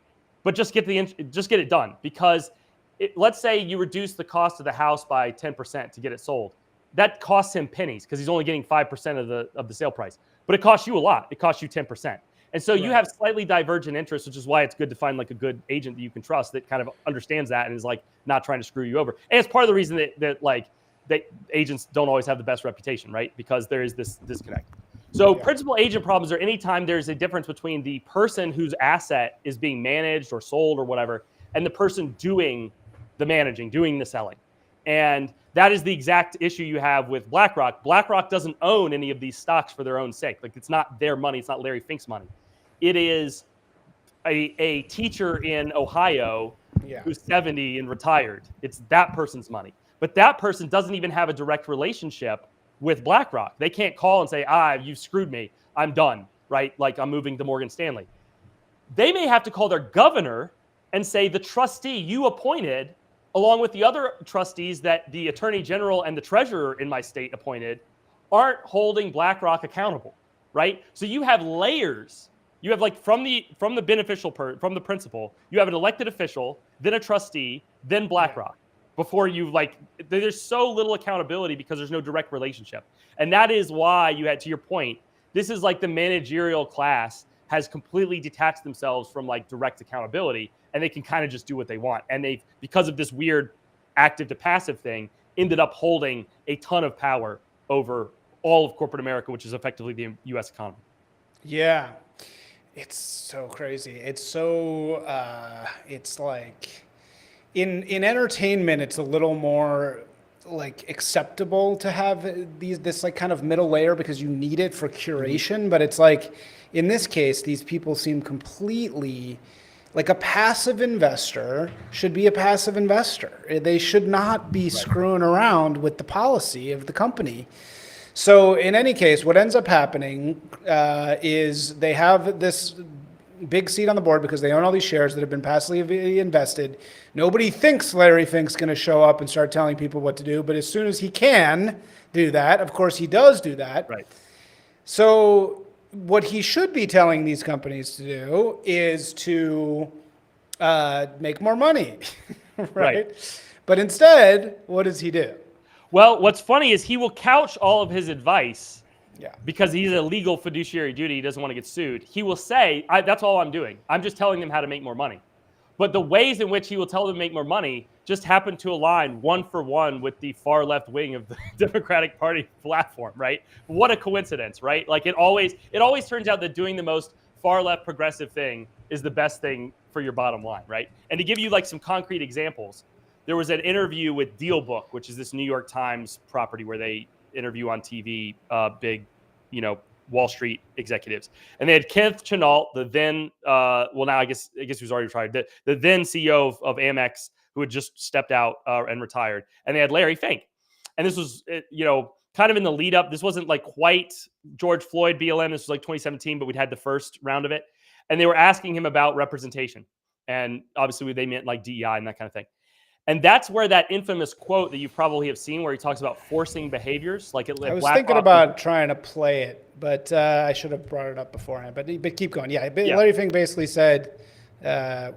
But just get it done. Because let's say you reduce the cost of the house by 10% to get it sold. That costs him pennies because he's only getting 5% of the sale price. But it costs you a lot. It costs you 10%. And so you have slightly divergent interests, which is why it's good to find like a good agent that you can trust that kind of understands that and is like not trying to screw you over. And it's part of the reason that agents don't always have the best reputation, right? Because there is this disconnect. So principal agent problems are anytime there's a difference between the person whose asset is being managed or sold or whatever, and the person doing the managing, doing the selling. And that is the exact issue you have with BlackRock. BlackRock doesn't own any of these stocks for their own sake. Like, it's not their money. It's not Larry Fink's money. It is a teacher in Ohio who's 70 and retired. It's that person's money. But that person doesn't even have a direct relationship with BlackRock. They can't call and say, you've screwed me. I'm done, right? Like, I'm moving to Morgan Stanley. They may have to call their governor and say, the trustee you appointed, along with the other trustees that the attorney general and the treasurer in my state appointed, aren't holding BlackRock accountable, right? So you have layers. You have, like, from the beneficial from the principal, you have an elected official, then a trustee, then BlackRock. Before you, like, there's so little accountability because there's no direct relationship. And that is why you had, to your point, this is like the managerial class has completely detached themselves from, like, direct accountability, and they can kind of just do what they want. And they, because of this weird active to passive thing, ended up holding a ton of power over all of corporate America, which is effectively the U.S. economy. Yeah. It's so crazy. It's so, it's like, in entertainment, it's a little more, like, acceptable to have this, like, kind of middle layer because you need it for curation. But it's like, in this case, these people seem completely, like, a passive investor should be a passive investor. They should not be screwing around with the policy of the company. So in any case, what ends up happening is they have this big seat on the board because they own all these shares that have been passively invested. Nobody thinks Larry Fink's going to show up and start telling people what to do, but as soon as he can do that, of course he does do that. Right. So what he should be telling these companies to do is to make more money, right? But instead, what does he do? Well, what's funny is he will couch all of his advice because he's a legal fiduciary duty. He doesn't want to get sued. He will say, that's all I'm doing. I'm just telling them how to make more money. But the ways in which he will tell them to make more money just happen to align one for one with the far left wing of the Democratic Party platform, right? What a coincidence, right? Like, it always turns out that doing the most far left progressive thing is the best thing for your bottom line, right? And to give you, like, some concrete examples, there was an interview with Dealbook, which is this New York Times property where they interview on TV big, Wall Street executives. And they had Kenneth Chenault, the then, now I guess he was already retired, the then CEO of Amex, who had just stepped out and retired. And they had Larry Fink. And this was, kind of in the lead up. This wasn't, like, quite George Floyd BLM. This was like 2017, but we'd had the first round of it. And they were asking him about representation. And obviously they meant, like, DEI and that kind of thing. And that's where that infamous quote that you probably have seen, where he talks about forcing behaviors, like it. I was thinking about trying to play it, but I should have brought it up beforehand. But keep going. Yeah, Larry Fink basically said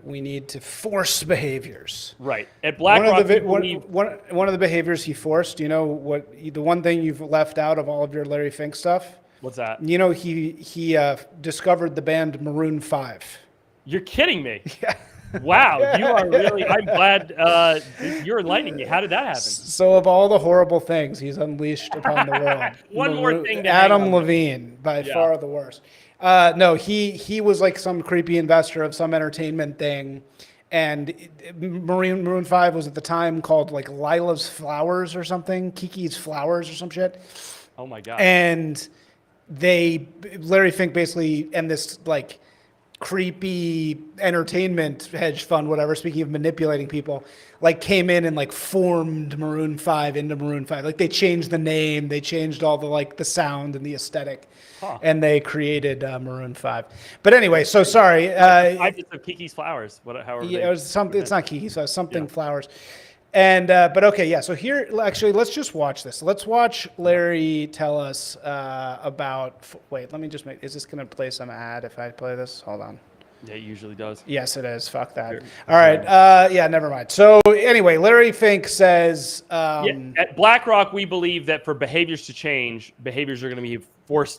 we need to force behaviors. Right. At BlackRock, one of the behaviors he forced. You know what? The one thing you've left out of all of your Larry Fink stuff. What's that? You know, he discovered the band Maroon 5. You're kidding me. Yeah. Wow, you are really, I'm glad you're enlightening me. How did that happen? So of all the horrible things he's unleashed upon the world, one more thing. Adam Levine, by far the worst. No, he was like some creepy investor of some entertainment thing. And Maroon 5 was at the time called, like, Lila's Flowers or something, Kiki's Flowers or some shit. Oh my God. And Larry Fink basically, and this, like, creepy entertainment hedge fund, whatever, speaking of manipulating people, like, came in and, like, formed Maroon 5 into Maroon 5. Like, they changed the name, they changed all the, like, the sound and the aesthetic, and they created Maroon 5. But anyway, so sorry. I just have Kiki's Flowers. However, it was something. It's not Kiki's, so something Flowers. And but okay, yeah. So here, actually, let's just watch this. Let's watch Larry tell us about. Wait, let me just make. Is this going to play some ad if I play this? Hold on. Yeah, it usually does. Yes, it is. Fuck that. Sure. All right. Yeah, never mind. So anyway, Larry Fink says. At BlackRock, we believe that for behaviors to change, behaviors are going to be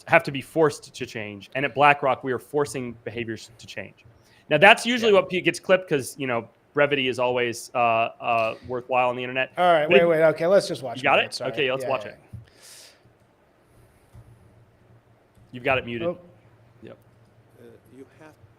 have to be forced to change. And at BlackRock, we are forcing behaviors to change. Now, that's usually what gets clipped because brevity is always worthwhile on the internet. All right, wait. Okay, let's just watch it. You got it? Okay, let's watch it. You've got it muted. Oh. Yep.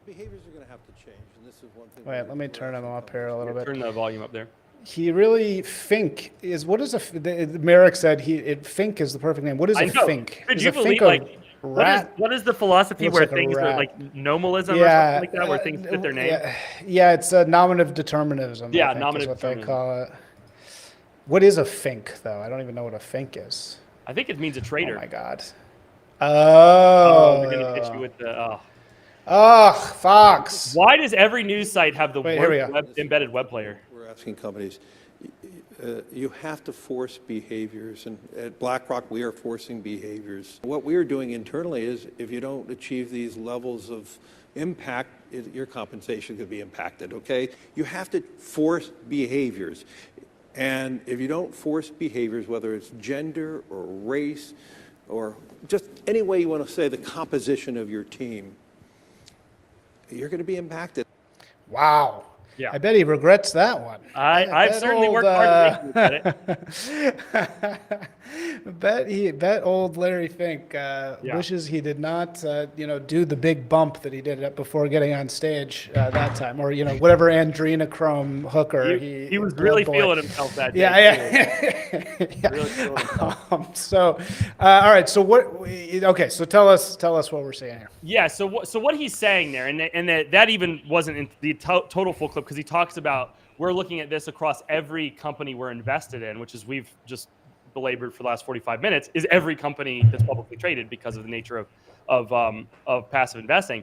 Behaviors are going to have to change, and this is one thing. Wait, let me turn him up here a little bit. Turn the volume up there. He really Fink is what is Merrick said Fink is the perfect name. What is a Fink? Could is you a believe Fink what is the philosophy Looks where like a things are rat. like nomalism or something like that, where things fit their name? Yeah, it's a nominative determinism. Yeah, I think nominative is what they determinism. call it. What is a Fink though? I don't even know what a Fink is. I think it means a traitor. Oh my god. Oh, they're gonna hit you with the. Oh, Fox. Why does every news site have the here we worst embedded web player? We're asking companies, you have to force behaviors, and at BlackRock, we are forcing behaviors. What we are doing internally is, if you don't achieve these levels of impact, your compensation could be impacted, okay? You have to force behaviors. And if you don't force behaviors, whether it's gender or race or just any way you want to say the composition of your team, you're going to be impacted. Wow. Yeah. I bet he regrets that one. I've certainly worked hard to make it. bet old Larry Fink wishes he did not, do the big bump that he did before getting on stage that time, or whatever adrenochrome hooker he was really feeling himself that day. Yeah. Really feeling himself. All right. So what? Okay. So tell us what we're saying here. Yeah. So what he's saying there, and that even wasn't in the total full clip, because he talks about we're looking at this across every company we're invested in, which is we've just belabored for the last 45 minutes, is every company that's publicly traded because of the nature of passive investing.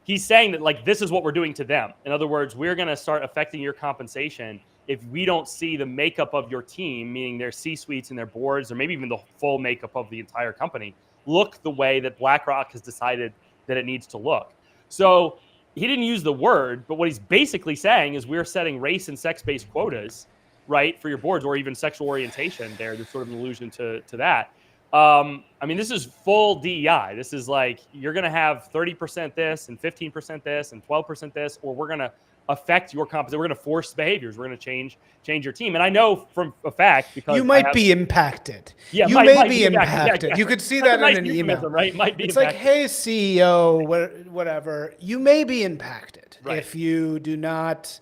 He's saying that like this is what we're doing to them. In other words, we're going to start affecting your compensation if we don't see the makeup of your team, meaning their C-suites and their boards, or maybe even the full makeup of the entire company, look the way that BlackRock has decided that it needs to look. So he didn't use the word, but what he's basically saying is we're setting race and sex-based quotas, right, for your boards, or even sexual orientation there. There's sort of an allusion to that. I mean, this is full DEI. This is like you're going to have 30% this and 15% this and 12% this, or we're going to affect your compensation. We're going to force behaviors. We're going to change your team. And I know from a fact because you might be impacted. Yeah, you may be impacted. Yeah. You could see that in an email, right? Might be. It's impacted. like, hey, CEO, whatever. You may be impacted if you do not.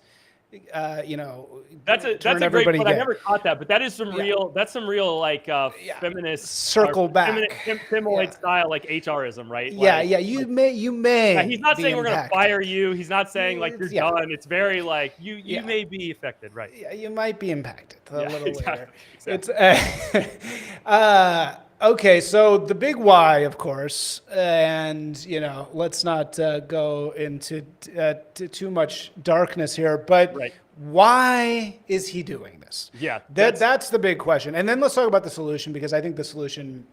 That's a great point. I never caught that, but that is some real. That's some real like feminist circle back, feminist style like HRism, right? Yeah, you may. He's not saying we're going to fire you. He's not saying like you're done. It's very like you may be affected, right? Yeah, you might be impacted a little later. Exactly. It's okay. So the big why, of course, and let's not go into too much darkness here, but why is he doing this? Yeah, that's the big question. And then let's talk about the solution, because I think the solution,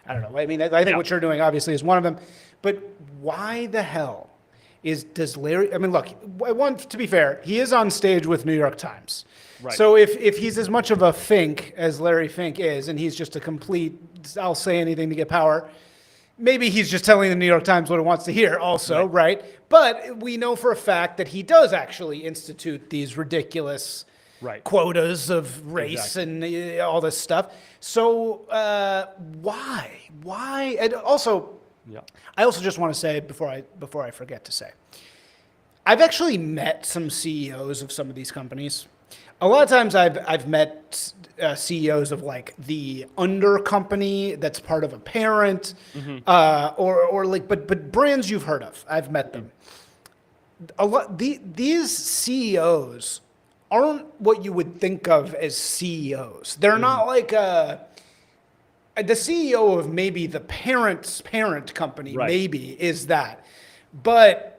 I don't know. I mean, I think what you're doing obviously is one of them, but why the hell does Larry? I mean, look, I want to be fair. He is on stage with New York Times. Right. So if he's as much of a Fink as Larry Fink is, and he's just a complete, I'll say anything to get power, maybe he's just telling the New York Times what it wants to hear also, right? But we know for a fact that he does actually institute these ridiculous quotas of race and all this stuff. So why? And also, I also just want to say before I forget to say, I've actually met some CEOs of some of these companies. A lot of times I've met CEOs of like the under company that's part of a parent, or like but brands you've heard of. I've met them. A lot these CEOs aren't what you would think of as CEOs. They're not like the CEO of maybe the parent's parent company. Maybe is that, but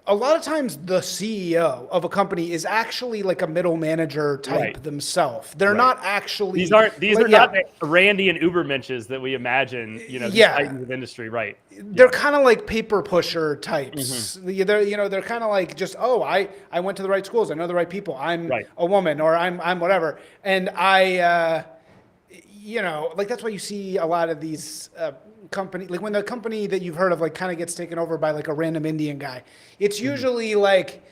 a lot of times the CEO of a company is actually like a middle manager type themselves. They're not actually. These are not the Randy and Ubermenches that we imagine. These titans of industry, right? They're kind of like paper pusher types. They're kind of like just I went to the right schools. I know the right people. I'm a woman, or I'm whatever, and I like that's why you see a lot of these. Company, like when the company that you've heard of like kind of gets taken over by like a random Indian guy, it's usually like,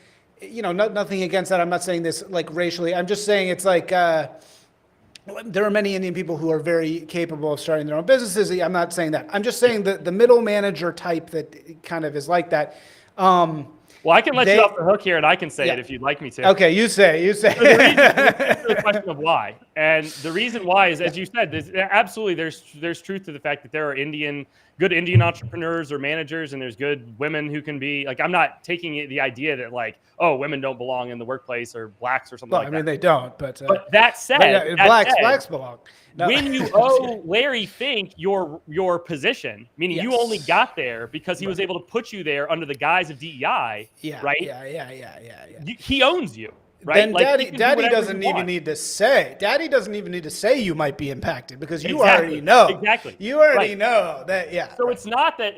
nothing against that. I'm not saying this like racially. I'm just saying it's like there are many Indian people who are very capable of starting their own businesses. I'm not saying that. I'm just saying that the middle manager type that kind of is like that. Well, I can let you off the hook here, and I can say it if you'd like me to. Okay, you say. So the question of why, and the reason why is, as you said, absolutely there's truth to the fact that there are good Indian entrepreneurs or managers, and there's good women who can be like. I'm not taking the idea that like, oh, women don't belong in the workplace or blacks or something like that. I mean, they don't, but that said, blacks belong. No. When you owe Larry Fink your position, meaning you only got there because he was able to put you there under the guise of DEI, right? Yeah. He owns you. Right? Then like Daddy doesn't even need to say. Daddy doesn't even need to say you might be impacted because you already know. Exactly. You already know that. Yeah. So it's not that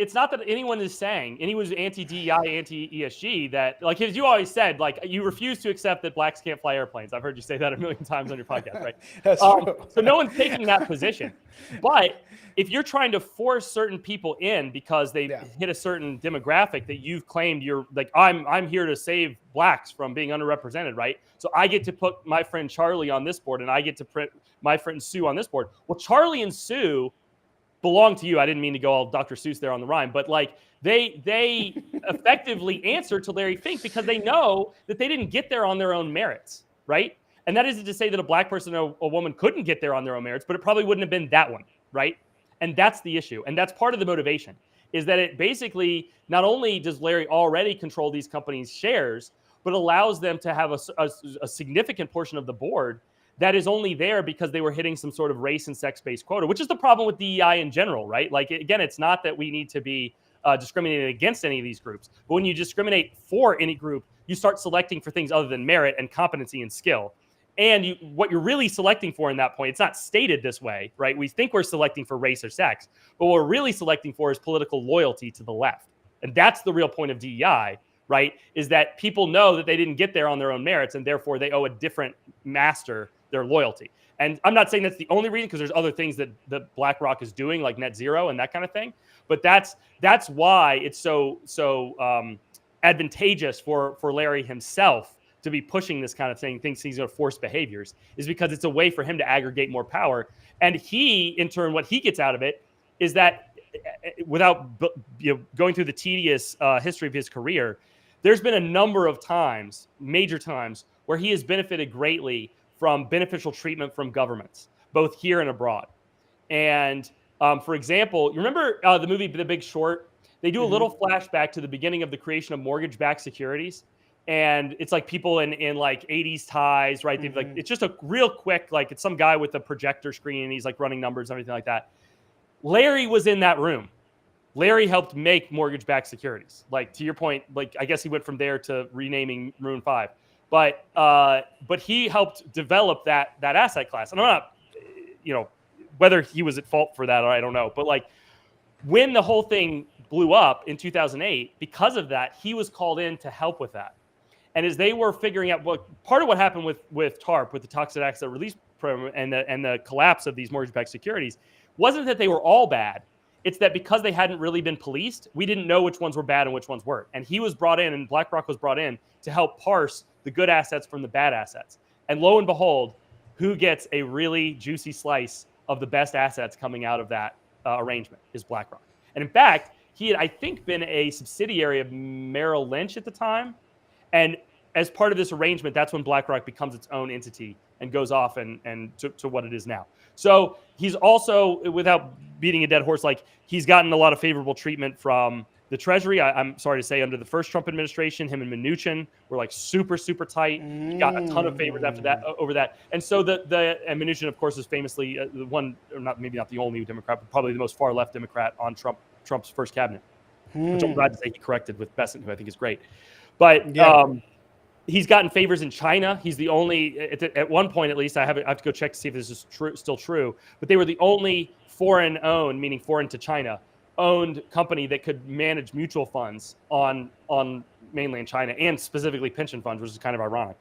anyone is saying anyone anti-DEI, anti-ESG that like as you always said like you refuse to accept that blacks can't fly airplanes. I've heard you say that a million times on your podcast, right? That's true. So no one's taking that position, but if you're trying to force certain people in because they hit a certain demographic that you've claimed you're like, I'm here to save blacks from being underrepresented, right? So I get to put my friend Charlie on this board and I get to put my friend Sue on this board. Well, Charlie and Sue belong to you. I didn't mean to go all Dr. Seuss there on the rhyme, but like they effectively answer to Larry Fink because they know that they didn't get there on their own merits, right? And that isn't to say that a black person or a woman couldn't get there on their own merits, but it probably wouldn't have been that one, right? And that's the issue. And that's part of the motivation is that it basically, not only does Larry already control these companies' shares, but allows them to have a significant portion of the board that is only there because they were hitting some sort of race and sex-based quota, which is the problem with DEI in general, right? Like, again, it's not that we need to be discriminating against any of these groups, but when you discriminate for any group, you start selecting for things other than merit and competency and skill. And what you're really selecting for in that point, it's not stated this way, right? We think we're selecting for race or sex, but what we're really selecting for is political loyalty to the left. And that's the real point of DEI, right? Is that people know that they didn't get there on their own merits, and therefore they owe a different master their loyalty. And I'm not saying that's the only reason, because there's other things that BlackRock is doing, like net zero and that kind of thing. But that's why it's so advantageous for Larry himself to be pushing this kind of thing, thinks he's going to force behaviors, is because it's a way for him to aggregate more power. And he, in turn, what he gets out of it is that without going through the tedious history of his career, there's been a number of times, major times, where he has benefited greatly from beneficial treatment from governments, both here and abroad. And for example, you remember the movie The Big Short? They do a little flashback to the beginning of the creation of mortgage-backed securities. And it's like people in like 80s ties, right? They've like, it's just a real quick, like it's some guy with a projector screen and he's like running numbers and everything like that. Larry was in that room. Larry helped make mortgage-backed securities. Like to your point, like I guess he went from there to renaming Maroon 5. But he helped develop that asset class. And I'm not, whether he was at fault for that or I don't know. But like when the whole thing blew up in 2008, because of that, he was called in to help with that. And as they were figuring out part of what happened with TARP, with the Toxic Asset Release Program and the collapse of these mortgage-backed securities, wasn't that they were all bad. It's that because they hadn't really been policed, we didn't know which ones were bad and which ones weren't. And he was brought in, and BlackRock was brought in to help parse the good assets from the bad assets. And lo and behold, who gets a really juicy slice of the best assets coming out of that arrangement is BlackRock. And in fact, he had, I think, been a subsidiary of Merrill Lynch at the time. And as part of this arrangement, that's when BlackRock becomes its own entity and goes off and to what it is now. So he's also, without beating a dead horse, like he's gotten a lot of favorable treatment from the Treasury. I'm sorry to say, under the first Trump administration, him and Mnuchin were like super, super tight. He got a ton of favors after that, over that. And so and Mnuchin, of course, is famously the one, or maybe not the only Democrat, but probably the most far left Democrat on Trump's first cabinet, which I'm glad to say he corrected with Bessent, who I think is great. But he's gotten favors in China. He's the only, at one point at least, I have to go check to see if this is still true, but they were the only foreign-owned, meaning foreign to China, owned company that could manage mutual funds on mainland China, and specifically pension funds, which is kind of ironic.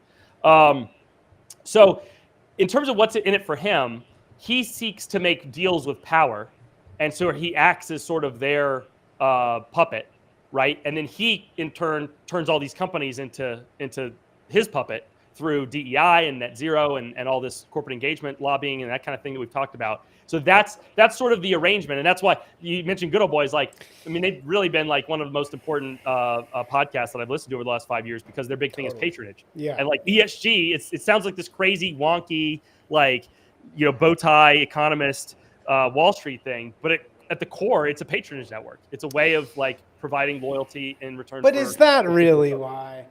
So in terms of what's in it for him, he seeks to make deals with power, and so he acts as sort of their puppet, right? And then he, in turn, turns all these companies into his puppet through DEI and net zero and all this corporate engagement lobbying and that kind of thing that we've talked about. So that's sort of the arrangement. And that's why you mentioned Good Old Boys. Like, I mean, they've really been like one of the most important podcasts that I've listened to over the last 5 years because their big thing is patronage. Yeah. And like ESG, it sounds like this crazy, wonky, like, bow tie economist Wall Street thing. But at the core, it's a patronage network. It's a way of like providing loyalty in return. But is that really why?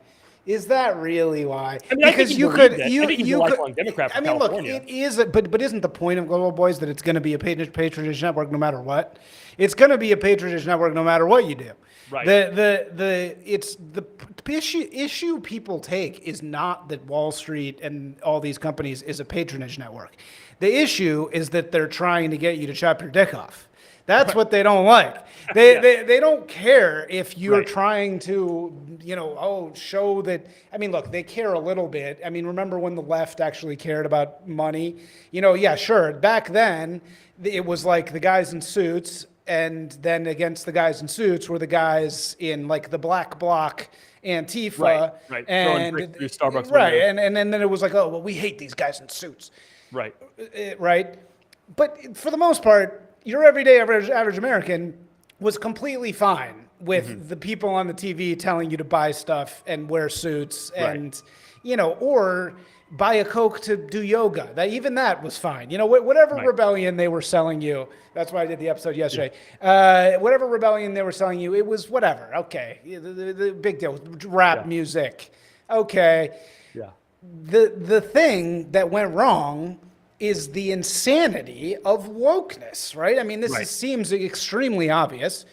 Is that really why? I mean, because you could, I think he's a lifelong Democrat from California. Look, it is, but isn't the point of Global Boys that it's going to be a patronage network no matter what? It's going to be a patronage network no matter what you do. Right. The issue people take is not that Wall Street and all these companies is a patronage network. The issue is that they're trying to get you to chop your dick off. That's what they don't like. They don't care if you're trying to, show that. I mean, look, they care a little bit. I mean, remember when the left actually cared about money? Yeah, sure. Back then, it was like the guys in suits, and then against the guys in suits were the guys in like the black bloc Antifa. Right. And through Starbucks. Right. And then it was like, oh, well, we hate these guys in suits. Right. Right. But for the most part, your everyday average American was completely fine with the people on the TV telling you to buy stuff and wear suits and, or buy a Coke to do yoga. Even that was fine. Whatever rebellion they were selling you, that's why I did the episode yesterday. Whatever rebellion they were selling you, it was whatever. Okay. The big deal. Rap music. Okay. Yeah. The thing that went wrong is the insanity of wokeness, right? I mean, this seems extremely obvious,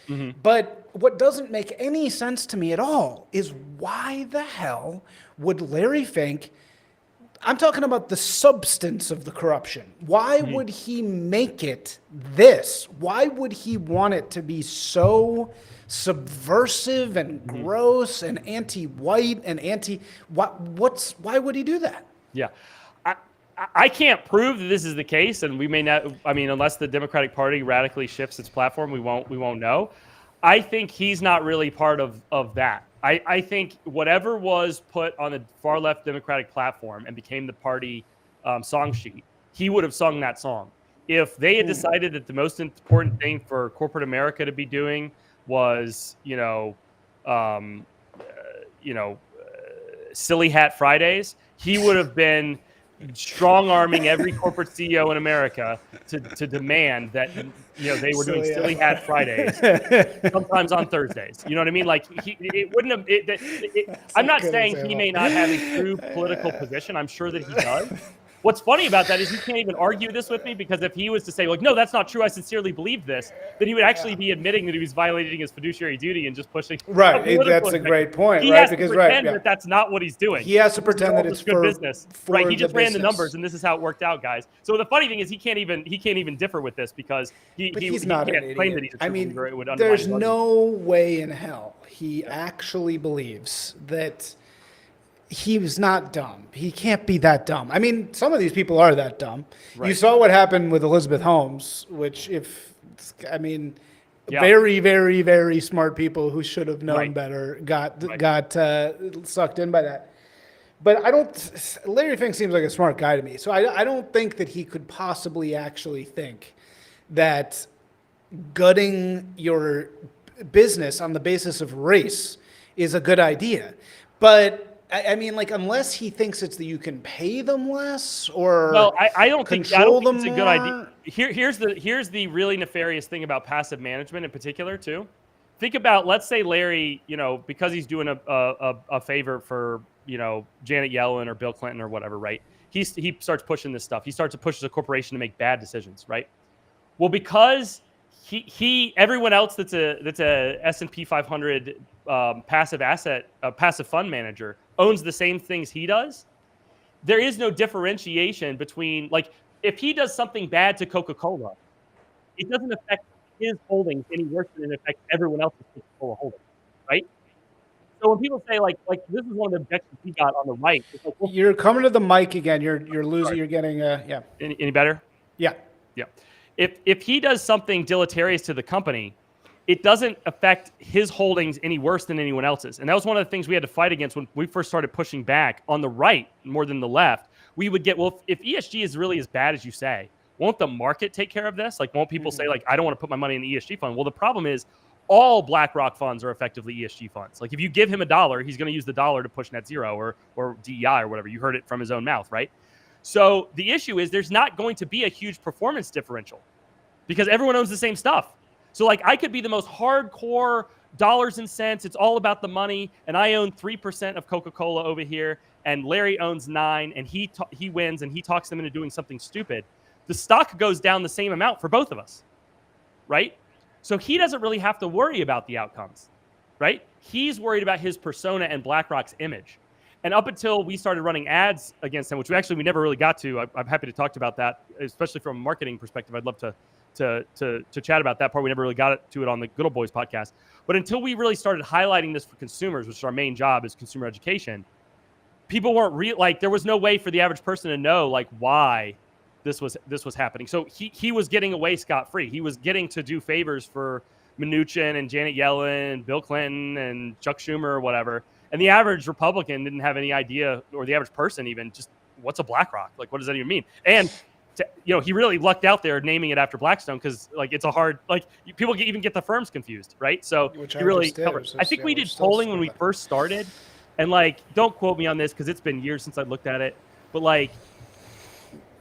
but what doesn't make any sense to me at all is why the hell would Larry Fink, I'm talking about the substance of the corruption, why would he make it this? Why would he want it to be so subversive and gross and anti-white and why would he do that? Yeah. I can't prove that this is the case, and we may not. I mean, unless the Democratic Party radically shifts its platform, we won't know. I think he's not really part of that. I think whatever was put on the far left Democratic platform and became the party song sheet, he would have sung that song. If they had decided that the most important thing for corporate America to be doing was, silly hat Fridays, he would have been strong-arming every corporate CEO in America to demand that they were doing silly hat Fridays, sometimes on Thursdays. You know what I mean? Like it wouldn't have. I'm not saying he may not have a true political position. I'm sure that he does. What's funny about that is he can't even argue this with me, because if he was to say, like, no, that's not true, I sincerely believe this, then he would actually be admitting that he was violating his fiduciary duty and just pushing. Right, that's a great point, he right? has Because to pretend that that's not what he's doing. He has to pretend that it's good for business. Right, he just ran the numbers, and this is how it worked out, guys. So the funny thing is he can't even differ with this, because he's not can't an claim idiot. that he's a true believer. It would undermine there's his argument. no way in hell he actually believes that. He was not dumb. He can't be that dumb. I mean, some of these people are that dumb. Right. You saw what happened with Elizabeth Holmes, which very, very, very smart people who should have known better got sucked in by that. But Larry Fink seems like a smart guy to me. So I don't think that he could possibly actually think that gutting your business on the basis of race is a good idea. But I mean, like, unless he thinks it's that you can pay them less or I don't think it's a good idea. Here's the really nefarious thing about passive management in particular too. Think about, let's say Larry, because he's doing a favor for Janet Yellen or Bill Clinton or whatever, right? He starts pushing this stuff. He starts to push the corporation to make bad decisions, right? Well, because everyone else that's a S&P 500 passive fund manager owns the same things he does. There is no differentiation between, like, if he does something bad to Coca-Cola, it doesn't affect his holdings any worse than it affects everyone else's Coca-Cola holdings, right? So when people say like this is one of the objections he got on the right, it's like, well, you're coming to the mic again. You're losing. Sorry. You're getting Any better? Yeah. If he does something deleterious to the company, it doesn't affect his holdings any worse than anyone else's. And that was one of the things we had to fight against when we first started pushing back on the right more than the left. We would get, well, if ESG is really as bad as you say, won't the market take care of this? Like, won't people say, like, I don't want to put my money in an ESG fund? Well, the problem is all BlackRock funds are effectively ESG funds. Like, if you give him $1, he's going to use the dollar to push net zero or DEI or whatever. You heard it from his own mouth, right? So the issue is there's not going to be a huge performance differential because everyone owns the same stuff. So, like, I could be the most hardcore dollars and cents. It's all about the money. And I own 3% of Coca-Cola over here. And Larry owns 9%. And he wins and he talks them into doing something stupid. The stock goes down the same amount for both of us, right? So he doesn't really have to worry about the outcomes, right? He's worried about his persona and BlackRock's image. And up until we started running ads against him, which we never really got to, I'm happy to talk about that, especially from a marketing perspective. I'd love to chat about that part. We never really got to it on the Good Old Boys podcast. But until we really started highlighting this for consumers, which is our main job is consumer education, people weren't like, there was no way for the average person to know like why this was happening. So he was getting away scot-free. He was getting to do favors for Mnuchin and Janet Yellen, Bill Clinton and Chuck Schumer or whatever. And the average Republican didn't have any idea, or the average person even, just what's a BlackRock? Like, what does that even mean? And he really lucked out there naming it after Blackstone because like it's a hard, like people even get the firms confused, right? So he really covered. I think we did polling when we first started, and like don't quote me on this because it's been years since I looked at it, but like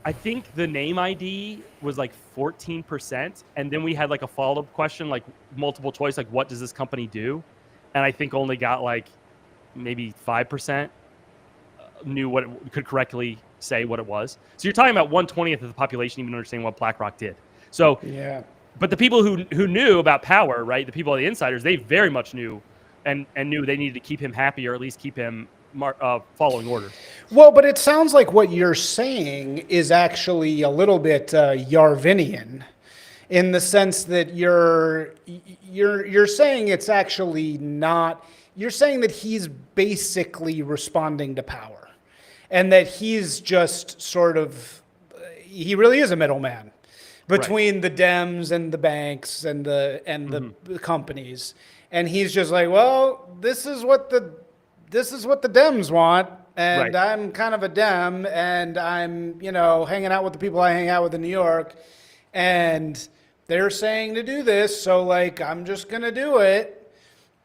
I think the name ID was like 14%, and then we had like a follow-up question, like multiple choice, like what does this company do? And I think only got like maybe 5% knew what it could correctly say what it was. So you're talking about 1/20th of the population even understanding what BlackRock did. So yeah, but the people who knew about power, right? The people, the insiders, they very much knew and knew they needed to keep him happy or at least keep him following orders. Well, but it sounds like what you're saying is actually a little bit Yarvinian, in the sense that you're saying it's actually not. You're saying that he's basically responding to power, and that he's just sort of, he really is a middleman between the Dems and the banks and the companies, and he's just like, well, this is what the Dems want, and I'm kind of a Dem, and I'm hanging out with the people I hang out with in New York, and they're saying to do this, so like I'm just gonna do it.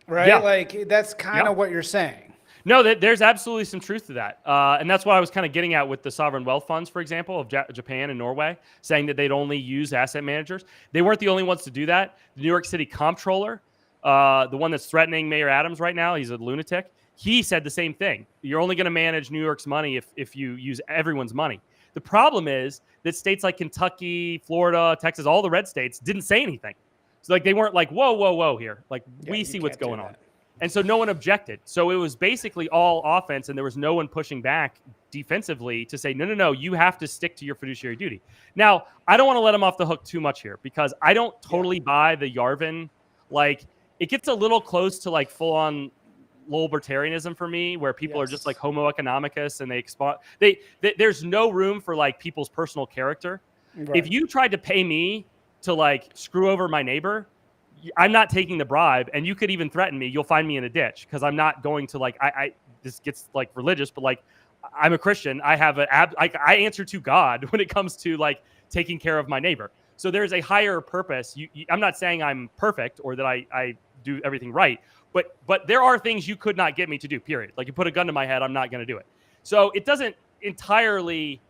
Right? Yeah. Like, that's kind of what you're saying. No, there's absolutely some truth to that. And that's what I was kind of getting at with the sovereign wealth funds, for example, of Japan and Norway, saying that they'd only use asset managers. They weren't the only ones to do that. The New York City comptroller, the one that's threatening Mayor Adams right now, he's a lunatic. He said the same thing. You're only going to manage New York's money if you use everyone's money. The problem is that states like Kentucky, Florida, Texas, all the red states didn't say anything. So like they weren't like, whoa here. Like we see what's going on. And so no one objected. So it was basically all offense, and there was no one pushing back defensively to say, no, you have to stick to your fiduciary duty. Now, I don't want to let him off the hook too much here because I don't totally buy the Yarvin. Like it gets a little close to like full on libertarianism for me, where people are just like homo economicus and there's no room for like people's personal character. Right. If you tried to pay me to like screw over my neighbor, I'm not taking the bribe, and you could even threaten me. You'll find me in a ditch because I'm not going to like. I this gets like religious, but like I'm a Christian. I have I answer to God when it comes to like taking care of my neighbor. So there's a higher purpose. I'm not saying I'm perfect or that I do everything right, but there are things you could not get me to do. Period. Like you put a gun to my head, I'm not going to do it. So it doesn't entirely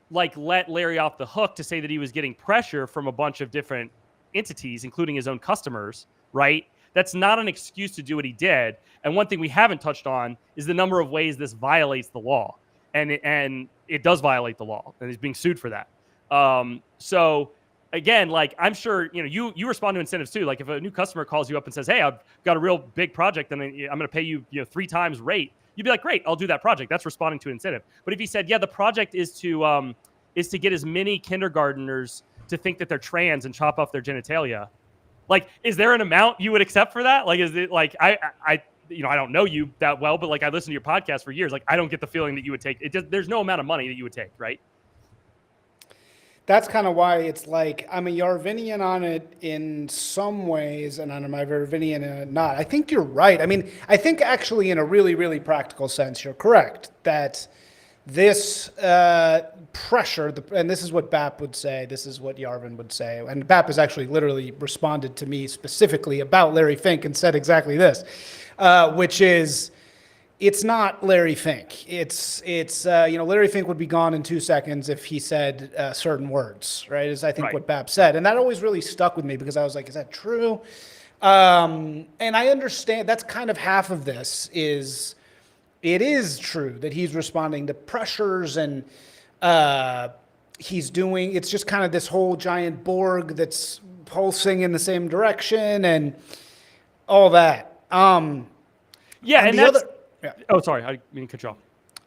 like let Larry off the hook to say that he was getting pressure from a bunch of different entities, including his own customers, right? That's not an excuse to do what he did. And one thing we haven't touched on is the number of ways this violates the law. And it does violate the law, and he's being sued for that. So again, like I'm sure, you respond to incentives too. Like if a new customer calls you up and says, hey, I've got a real big project and I'm going to pay you, 3 times rate. You'd be like, great, I'll do that project. That's responding to an incentive. But if he said, yeah, the project is to get as many kindergartners to think that they're trans and chop off their genitalia, like, is there an amount you would accept for that? Like, is it like, I don't know you that well, but like I listened to your podcast for years. Like, I don't get the feeling that you would take it. There's no amount of money that you would take, right? That's kind of why it's like I'm a Yarvinian on it in some ways, and I'm a Yarvinian in it not. I think you're right. I mean, I think actually, in a really, really practical sense, you're correct that this pressure, and this is what BAP would say, this is what Yarvin would say, and BAP has actually literally responded to me specifically about Larry Fink and said exactly this, which is, it's not Larry Fink. It's Larry Fink would be gone in 2 seconds if he said certain words, right? Is I think what BAP said, and that always really stuck with me because I was like, is that true? And I understand that's kind of half of this is. It is true that he's responding to pressures and he's doing, it's just kind of this whole giant Borg that's pulsing in the same direction and all that. Yeah, and that's... Oh, sorry, I didn't mean to cut you off.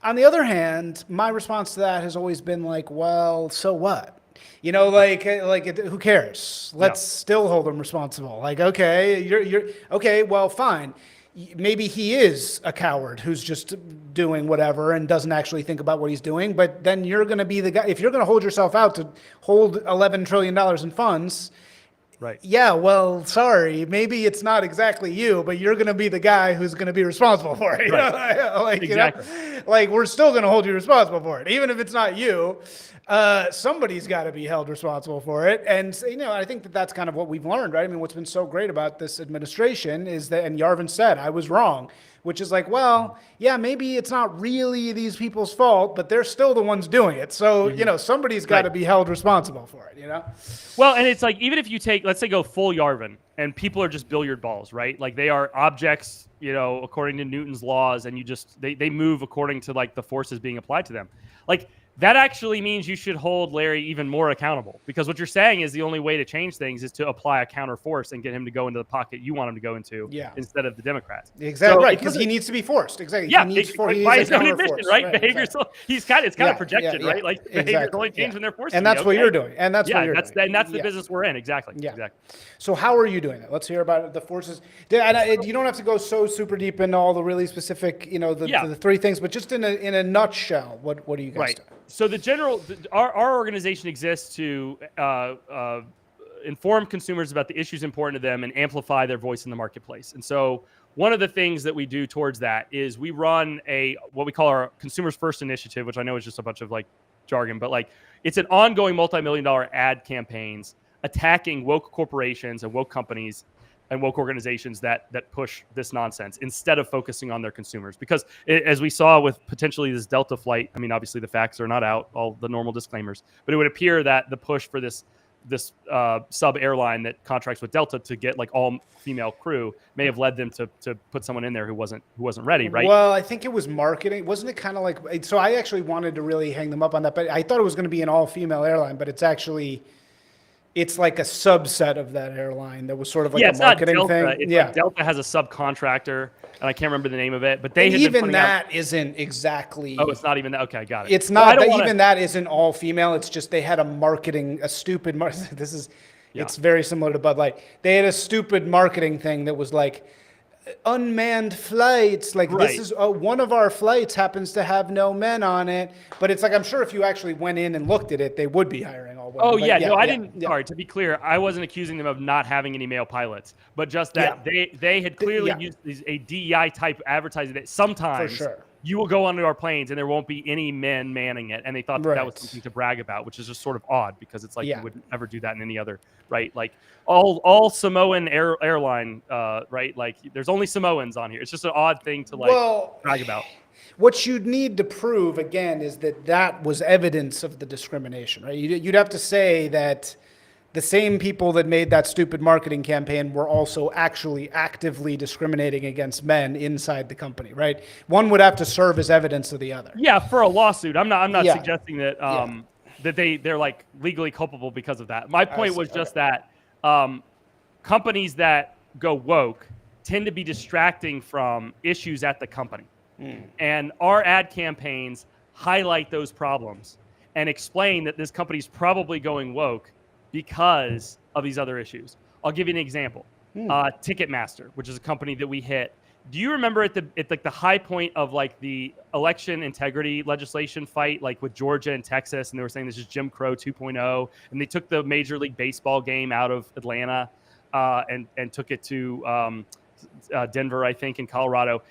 On the other hand, my response to that has always been like, well, so what? You know, like who cares? Let's still hold him responsible. Like, okay, you're okay, well, fine. Maybe he is a coward who's just doing whatever and doesn't actually think about what he's doing. But then you're going to be the guy, if you're going to hold yourself out to hold $11 trillion in funds. Right. Yeah, well, sorry, maybe it's not exactly you, but you're going to be the guy who's going to be responsible for it. Right. Exactly. Like we're still going to hold you responsible for it, even if it's not you. Somebody's got to be held responsible for it. And, I think that that's kind of what we've learned, right? I mean, what's been so great about this administration is that, and Yarvin said, I was wrong, which is like, well, yeah, maybe it's not really these people's fault, but they're still the ones doing it. So, somebody's got to be held responsible for it, Well, and it's like, even if you take, let's say go full Yarvin and people are just billiard balls, right? Like they are objects, according to Newton's laws, and they move according to like the forces being applied to them. Like, that actually means you should hold Larry even more accountable, because what you're saying is the only way to change things is to apply a counter force and get him to go into the pocket you want him to go into instead of the Democrats. Exactly, right, because he needs to be forced. Exactly. Yeah, he needs by his own admission, right? Behavior, it's kind of projection, right? Like behavior only change when they're forced. And that's what you're doing. And that's what you're doing. And that's the business we're in. Exactly. Yeah. Exactly. So how are you doing it? Let's hear about the forces. And you don't have to go so super deep into all the really specific, the three things, but just in a nutshell, what do you guys do? So our organization exists to inform consumers about the issues important to them and amplify their voice in the marketplace. And so one of the things that we do towards that is we run what we call our Consumers First initiative, which I know is just a bunch of like jargon, but like it's an ongoing multi-million-dollar ad campaigns attacking woke corporations and woke companies and woke organizations that push this nonsense instead of focusing on their consumers. Because as we saw with potentially this Delta flight, I mean, obviously the facts are not out, all the normal disclaimers, but it would appear that the push for this sub airline that contracts with Delta to get like all female crew may have led them to put someone in there who wasn't ready, right? Well, I think it was marketing. Wasn't it kind of like, so I actually wanted to really hang them up on that, but I thought it was going to be an all female airline, but it's like a subset of that airline that was sort of like a marketing thing. Like Delta has a subcontractor, and I can't remember the name of it, but they had even been that isn't exactly. Oh, it's not even that. Okay, got it. It's not that isn't all female. It's just they had a stupid. It's very similar to Bud Light. They had a stupid marketing thing that was like unmanned flights. Like this is one of our flights happens to have no men on it, but it's like I'm sure if you actually went in and looked at it, they would be hiring all women. Oh yeah, no, I didn't. Sorry, to be clear, I wasn't accusing them of not having any male pilots, but just that they had clearly used a DEI type advertising that sometimes. For sure. You will go onto our planes and there won't be any men manning it. And they thought that was something to brag about, which is just sort of odd because it's like you would never do that in any other, right? Like all Samoan airline, right? Like there's only Samoans on here. It's just an odd thing to brag about. What you'd need to prove, again, is that was evidence of the discrimination, right? You'd have to say that the same people that made that stupid marketing campaign were also actually actively discriminating against men inside the company, right? One would have to serve as evidence of the other. Yeah, for a lawsuit. I'm not suggesting that that they're like legally culpable because of that. My point was just that companies that go woke tend to be distracting from issues at the company. And our ad campaigns highlight those problems and explain that this company's probably going woke because of these other issues. I'll give you an example. Ticketmaster, which is a company that we hit, Do you remember at like the high point of like the election integrity legislation fight, like with Georgia and Texas, and they were saying this is Jim Crow 2.0, and they took the Major League Baseball game out of Atlanta and took it to Denver, I think, in Colorado.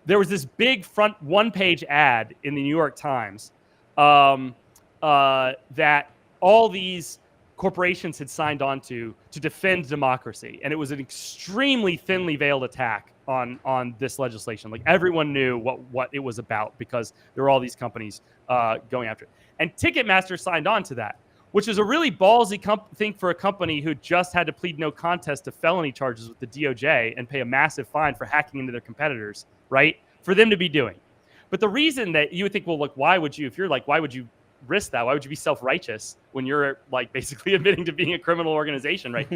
There was this big front one-page ad in the New York Times that all these corporations had signed on to defend democracy, and it was an extremely thinly veiled attack on this legislation. Like everyone knew what it was about because there were all these companies going after it. And Ticketmaster signed on to that, which is a really ballsy thing for a company who just had to plead no contest to felony charges with the DOJ and pay a massive fine for hacking into their competitors, right? For them to be doing. But the reason that you would think, well, look, why would you risk that? Why would you be self-righteous when you're like basically admitting to being a criminal organization, right?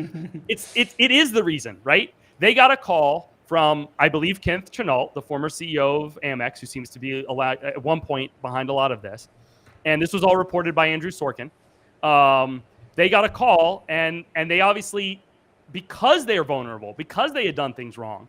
It is the reason, right? They got a call from, I believe, Kenneth Chenault, the former CEO of Amex, who seems to be at one point behind a lot of this. And this was all reported by Andrew Sorkin. They got a call, and they obviously, because they are vulnerable, because they had done things wrong,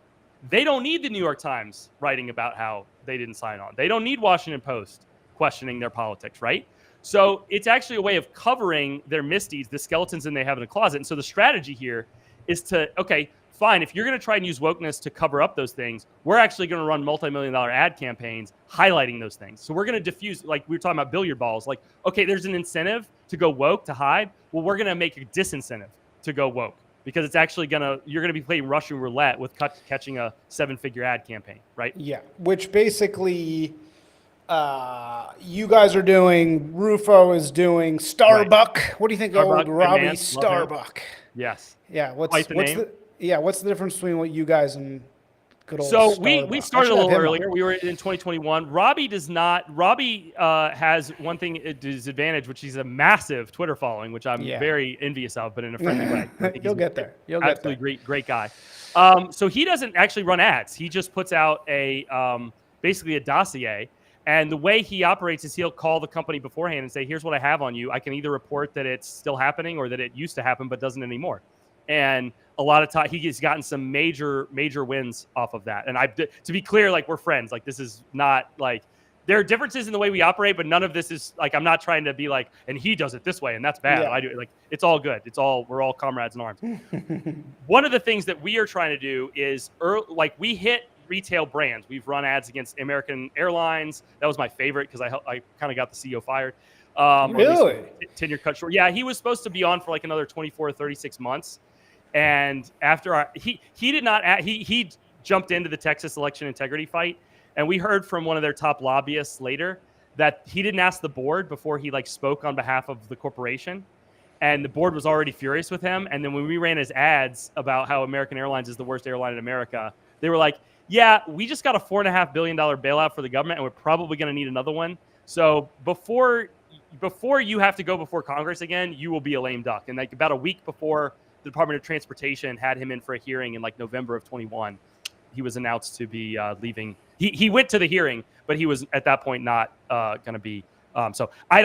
they don't need the New York Times writing about how they didn't sign on. They don't need Washington Post questioning their politics, right? So it's actually a way of covering their misdeeds, the skeletons that they have in the closet. And so the strategy here is to, okay, fine, if you're going to try and use wokeness to cover up those things, we're actually going to run multi-million-dollar ad campaigns highlighting those things. So we're going to diffuse, like we were talking about billiard balls, like, okay, there's an incentive to go woke, to hide. Well, we're going to make a disincentive to go woke because it's actually you're going to be playing Russian roulette with catching a 7-figure ad campaign, right? Yeah, which basically you guys are doing, Rufo is doing, Starbuck. Right. What do you think of old Robbie Starbuck? Yes. Yeah, what's the difference between what you guys and good old So Starbuck? we started a little earlier. We were in 2021. Robbie has one thing at his advantage, which he's a massive Twitter following, which I'm very envious of, but in a friendly way. I think You'll get there. Absolutely great guy. So he doesn't actually run ads. He just puts out basically a dossier. And the way he operates is he'll call the company beforehand and say, here's what I have on you. I can either report that it's still happening or that it used to happen but doesn't anymore. And a lot of time he's gotten some major wins off of that. And to be clear, like, we're friends. Like, this is not like, there are differences in the way we operate, but none of this is like, I'm not trying to be like, and he does it this way and that's bad. I do it. Like, it's all good. We're all comrades in arms. One of the things that we are trying to do is we hit retail brands. We've run ads against American Airlines. That was my favorite because I kind of got the CEO fired. Really? Tenure cut short. Yeah, he was supposed to be on for like another 24 or 36 months. And after he jumped into the Texas election integrity fight. And we heard from one of their top lobbyists later that he didn't ask the board before he spoke on behalf of the corporation. And the board was already furious with him. And then when we ran his ads about how American Airlines is the worst airline in America, they were like, yeah, we just got a $4.5 billion bailout for the government, and we're probably going to need another one. So before you have to go before Congress again, you will be a lame duck. And about a week before the Department of Transportation had him in for a hearing in November of 21, he was announced to be leaving. He went to the hearing, but he was at that point not going to be. So I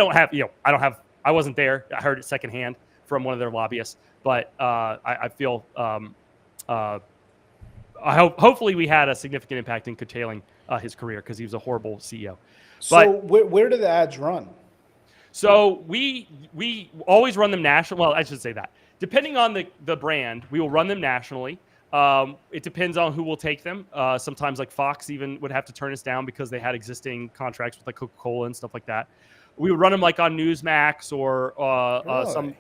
wasn't there. I heard it secondhand from one of their lobbyists, but I feel. Hopefully we had a significant impact in curtailing his career because he was a horrible CEO. So where do the ads run? So we always run them national. Well, I should say that. Depending on the brand, we will run them nationally. It depends on who will take them. Sometimes Fox even would have to turn us down because they had existing contracts with Coca-Cola and stuff like that. We would run them on Newsmax or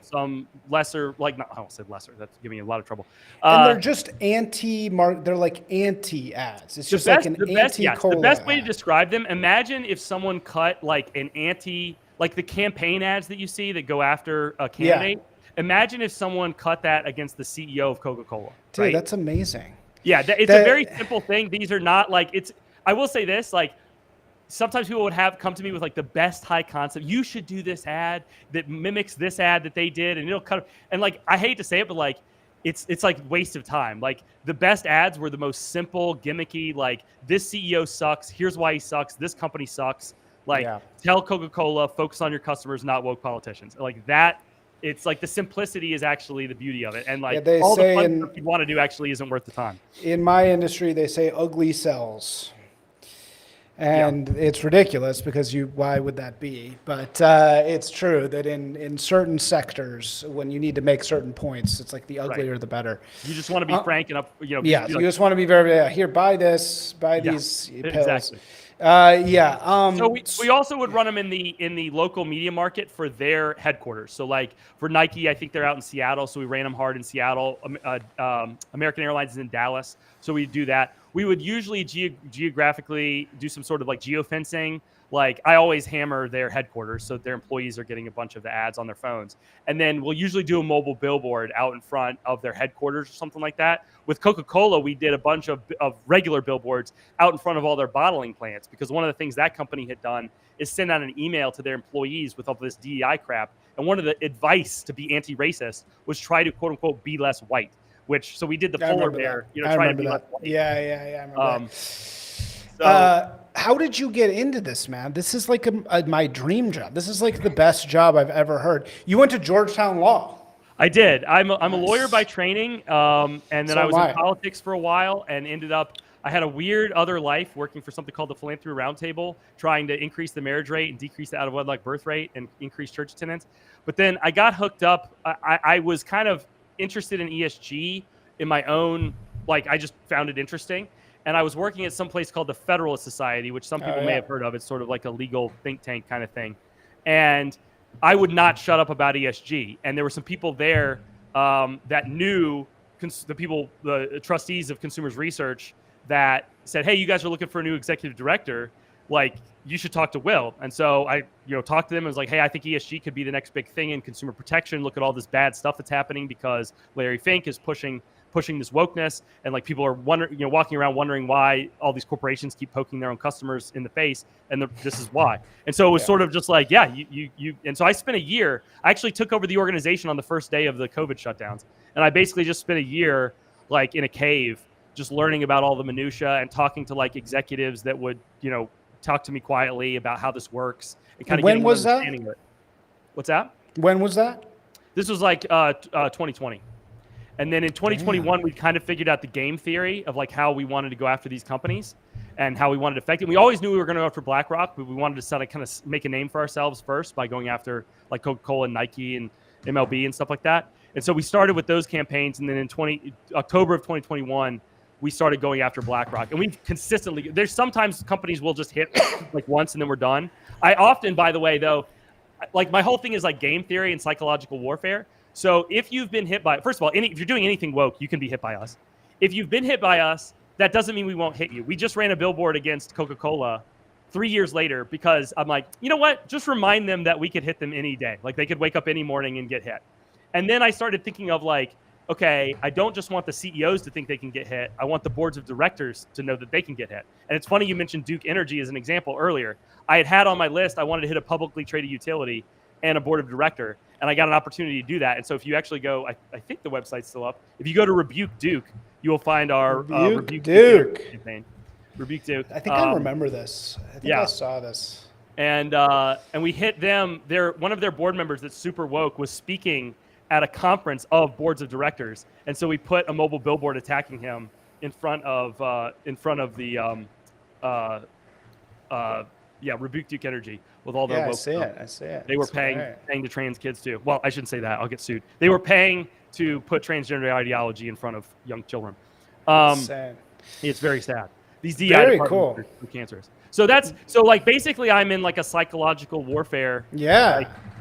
some lesser, I won't say lesser. That's giving you a lot of trouble. And they're just they're like anti ads. It's just an anti-cola. The best way to describe them. Imagine if someone cut an anti, the campaign ads that you see that go after a candidate. Yeah. Imagine if someone cut that against the CEO of Coca-Cola. Dude, right? That's amazing. Yeah, it's a very simple thing. These are not I will say this, sometimes people would come to me with the best high concept. You should do this ad that mimics this ad that they did, and it'll cut. And I hate to say it, but it's waste of time. The best ads were the most simple, gimmicky. This CEO sucks. Here's why he sucks. This company sucks. Tell Coca-Cola, focus on your customers, not woke politicians. That it's like the simplicity is actually the beauty of it, and like they all the say fun stuff you want to do actually isn't worth the time. in my industry, they say ugly sells. And it's ridiculous because why would that be? But it's true that in certain sectors, when you need to make certain points, it's like the uglier the better. You just want to be frank and up, Yeah, you just want to be very, here, buy this, buy these pills. Exactly. So we also would run them in the local media market for their headquarters. So like for Nike, I think they're out in Seattle, so we ran them hard in Seattle. American Airlines is in Dallas, so we do that. We would usually geographically do some sort of like geofencing. Like I always hammer their headquarters, so their employees are getting a bunch of the ads on their phones. And then we'll usually do a mobile billboard out in front of their headquarters or something like that. With Coca-Cola, we did a bunch of regular billboards out in front of all their bottling plants, because one of the things that company had done is send out an email to their employees with all this DEI crap. And one of the advice to be anti-racist was try to quote unquote be less white. So we did the polar bear, try to be less white. Yeah, I remember that. How did you get into this, man? This is like my dream job. This is like the best job I've ever heard. You went to Georgetown Law. I did. I'm a lawyer by training, and then I was in politics for a while and ended up. I had a weird other life working for something called the Philanthropy Roundtable, trying to increase the marriage rate and decrease the out-of-wedlock birth rate and increase church attendance. But then I got hooked up. I was kind of interested in ESG in my own, like I just found it interesting. And I was working at some place called the Federalist Society, which some people may have heard of. It's sort of like a legal think tank kind of thing. And I would not shut up about ESG. And there were some people there that knew the trustees of Consumers Research that said, hey, you guys are looking for a new executive director. Like, you should talk to Will. And so I, talked to them and was like, hey, I think ESG could be the next big thing in consumer protection. Look at all this bad stuff that's happening because Larry Fink is pushing this wokeness, and like people are wondering, walking around wondering why all these corporations keep poking their own customers in the face, and this is why. And so it was sort of just like, you. And so I spent a year. I actually took over the organization on the first day of the COVID shutdowns, and I basically just spent a year like in a cave, just learning about all the minutia and talking to like executives that would, talk to me quietly about how this works and kind of getting an understanding of it. What's that? When was that? This was like 2020. And then in 2021, we kind of figured out the game theory of like how we wanted to go after these companies and how we wanted to affect it. We always knew we were going to go after BlackRock, but we wanted to kind of make a name for ourselves first by going after like Coca-Cola and Nike and MLB and stuff like that. And so we started with those campaigns. And then in October of 2021, we started going after BlackRock. And we've consistently, there's sometimes companies will just hit like once and then we're done. I often, by the way, though, like my whole thing is like game theory and psychological warfare. So if you've been hit by, first of all, if you're doing anything woke, you can be hit by us. If you've been hit by us, that doesn't mean we won't hit you. We just ran a billboard against Coca-Cola 3 years later because I'm like, you know what? Just remind them that we could hit them any day. Like they could wake up any morning and get hit. And then I started thinking of like, okay, I don't just want the CEOs to think they can get hit. I want the boards of directors to know that they can get hit. And it's funny you mentioned Duke Energy as an example earlier. I had on my list, I wanted to hit a publicly traded utility and a board of director. And I got an opportunity to do that. And so if you actually go, I think the website's still up. If you go to Rebuke Duke, you will find our Rebuke Duke campaign. Rebuke Duke. I think I remember this. I think I saw this. And we hit them. One of their board members that's super woke was speaking at a conference of boards of directors. And so we put a mobile billboard attacking him in front of the Rebuke Duke Energy with all their woke stuff. I see it. They were paying to trans kids too. Well, I shouldn't say that. I'll get sued. They were paying to put transgender ideology in front of young children. Sad. It's very sad. These DI very departments cool. are cancerous. So like basically I'm in like a psychological warfare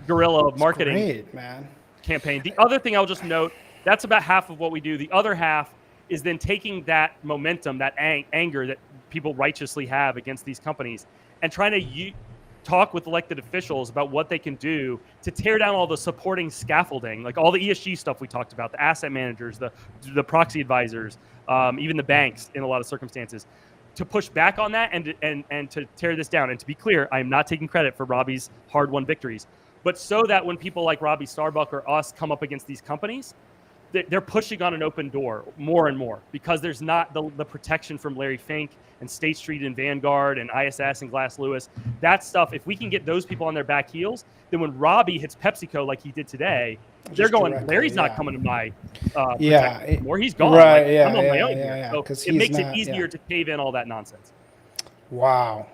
guerrilla marketing great, man. campaign. The other thing I'll just note, that's about half of what we do. The other half is then taking that momentum, that anger that people righteously have against these companies and trying to talk with elected officials about what they can do to tear down all the supporting scaffolding, like all the ESG stuff we talked about, the asset managers, the proxy advisors, even the banks in a lot of circumstances, to push back on that and to tear this down. And to be clear, I am not taking credit for Robbie's hard-won victories, but so that when people like Robbie Starbuck or us come up against these companies, they're pushing on an open door more and more because there's not the protection from Larry Fink and State Street and Vanguard and ISS and Glass Lewis. That stuff, if we can get those people on their back heels, then when Robbie hits PepsiCo like he did today, they're going, Larry's not coming to my anymore. He's gone. Right, like, I'm on my own here. So it makes it easier to cave in all that nonsense. Wow.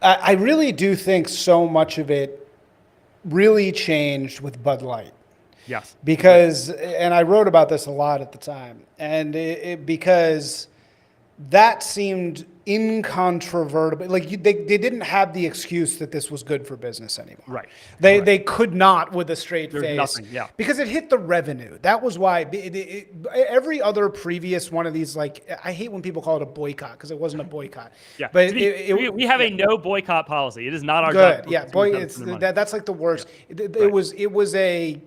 I really do think so much of it really changed with Bud Light. Yes. Because, and I wrote about this a lot at the time, and because that seemed incontrovertible. Like they didn't have the excuse that this was good for business anymore. Right. They could not with a straight face. Nothing, because it hit the revenue. That was why every other previous one of these, like, I hate when people call it a boycott because it wasn't a boycott. Yeah. But we have a no boycott policy. It is not our good. job. Yeah. That's like the worst. Yeah. It was a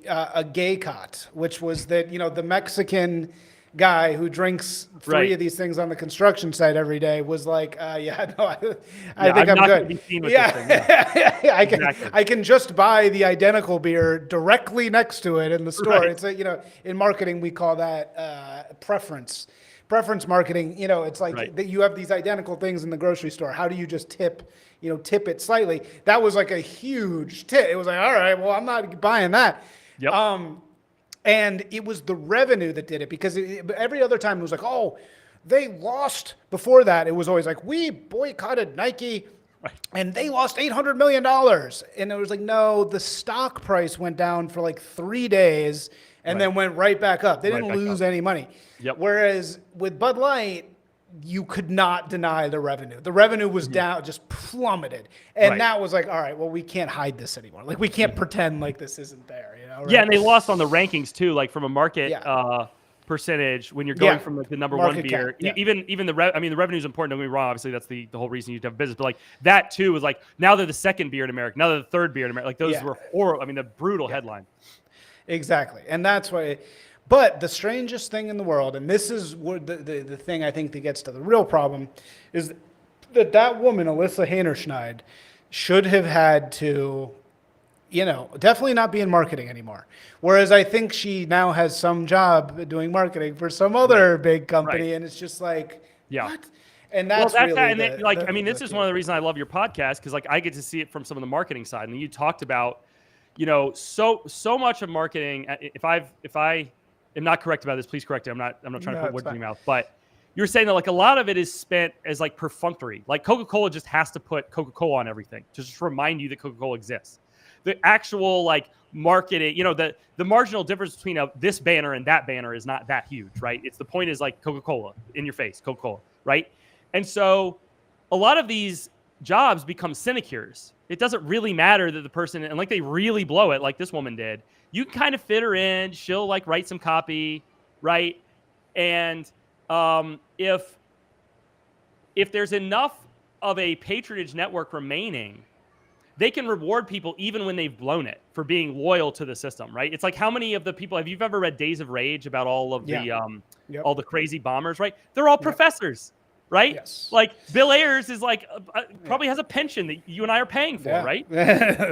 gay-cot, which was that, the Mexican guy who drinks three of these things on the construction site every day was like, I think I'm good. I can just buy the identical beer directly next to it in the store. Right. It's like, in marketing, we call that preference marketing. It's like that you have these identical things in the grocery store. How do you just tip it slightly? That was like a huge tip. It was like, all right, well, I'm not buying that. Yep. And it was the revenue that did it, because every other time it was like, oh, they lost. Before that, it was always like, we boycotted Nike and they lost $800 million. And it was like, no, the stock price went down for like 3 days and then went right back up. They didn't lose any money. Yep. Whereas with Bud Light, you could not deny the revenue. The revenue was down, just plummeted. And that was like, all right, well, we can't hide this anymore. Like, we can't pretend like this isn't there, Right? Yeah, and they lost on the rankings too, like from a market percentage when you're going from like the number market one beer. cap, Even the revenue is important. Don't get me wrong. Obviously, that's the whole reason you have business. But like that too was like, now they're the second beer in America. Now they're the third beer in America. Like those were horrible. I mean, the brutal headline. Exactly, and that's why. But the strangest thing in the world, and this is what the thing I think that gets to the real problem, is that woman, Alyssa Heinerscheid, should have had to, definitely not be in marketing anymore. Whereas I think she now has some job doing marketing for some other big company, and it's just like, what? And that's really this is one of the reasons I love your podcast, because like I get to see it from some of the marketing side. And you talked about, so much of marketing. If I am not correct about this, please correct me. I'm not trying to put words in your mouth, but you're saying that like a lot of it is spent as like perfunctory. Like Coca-Cola just has to put Coca-Cola on everything to just remind you that Coca-Cola exists. The actual like marketing, the marginal difference between this banner and that banner is not that huge, right? It's the point is like Coca-Cola in your face, Coca-Cola, right? And so a lot of these jobs become sinecures. It doesn't really matter that the person, and like they really blow it like this woman did, you can kind of fit her in. She'll like write some copy, right? And if there's enough of a patronage network remaining, they can reward people even when they've blown it for being loyal to the system, right? It's like, how many of the people, have you ever read Days of Rage about all of the all the crazy bombers, right? They're all professors, right? Yes. Like Bill Ayers is like probably has a pension that you and I are paying for, right?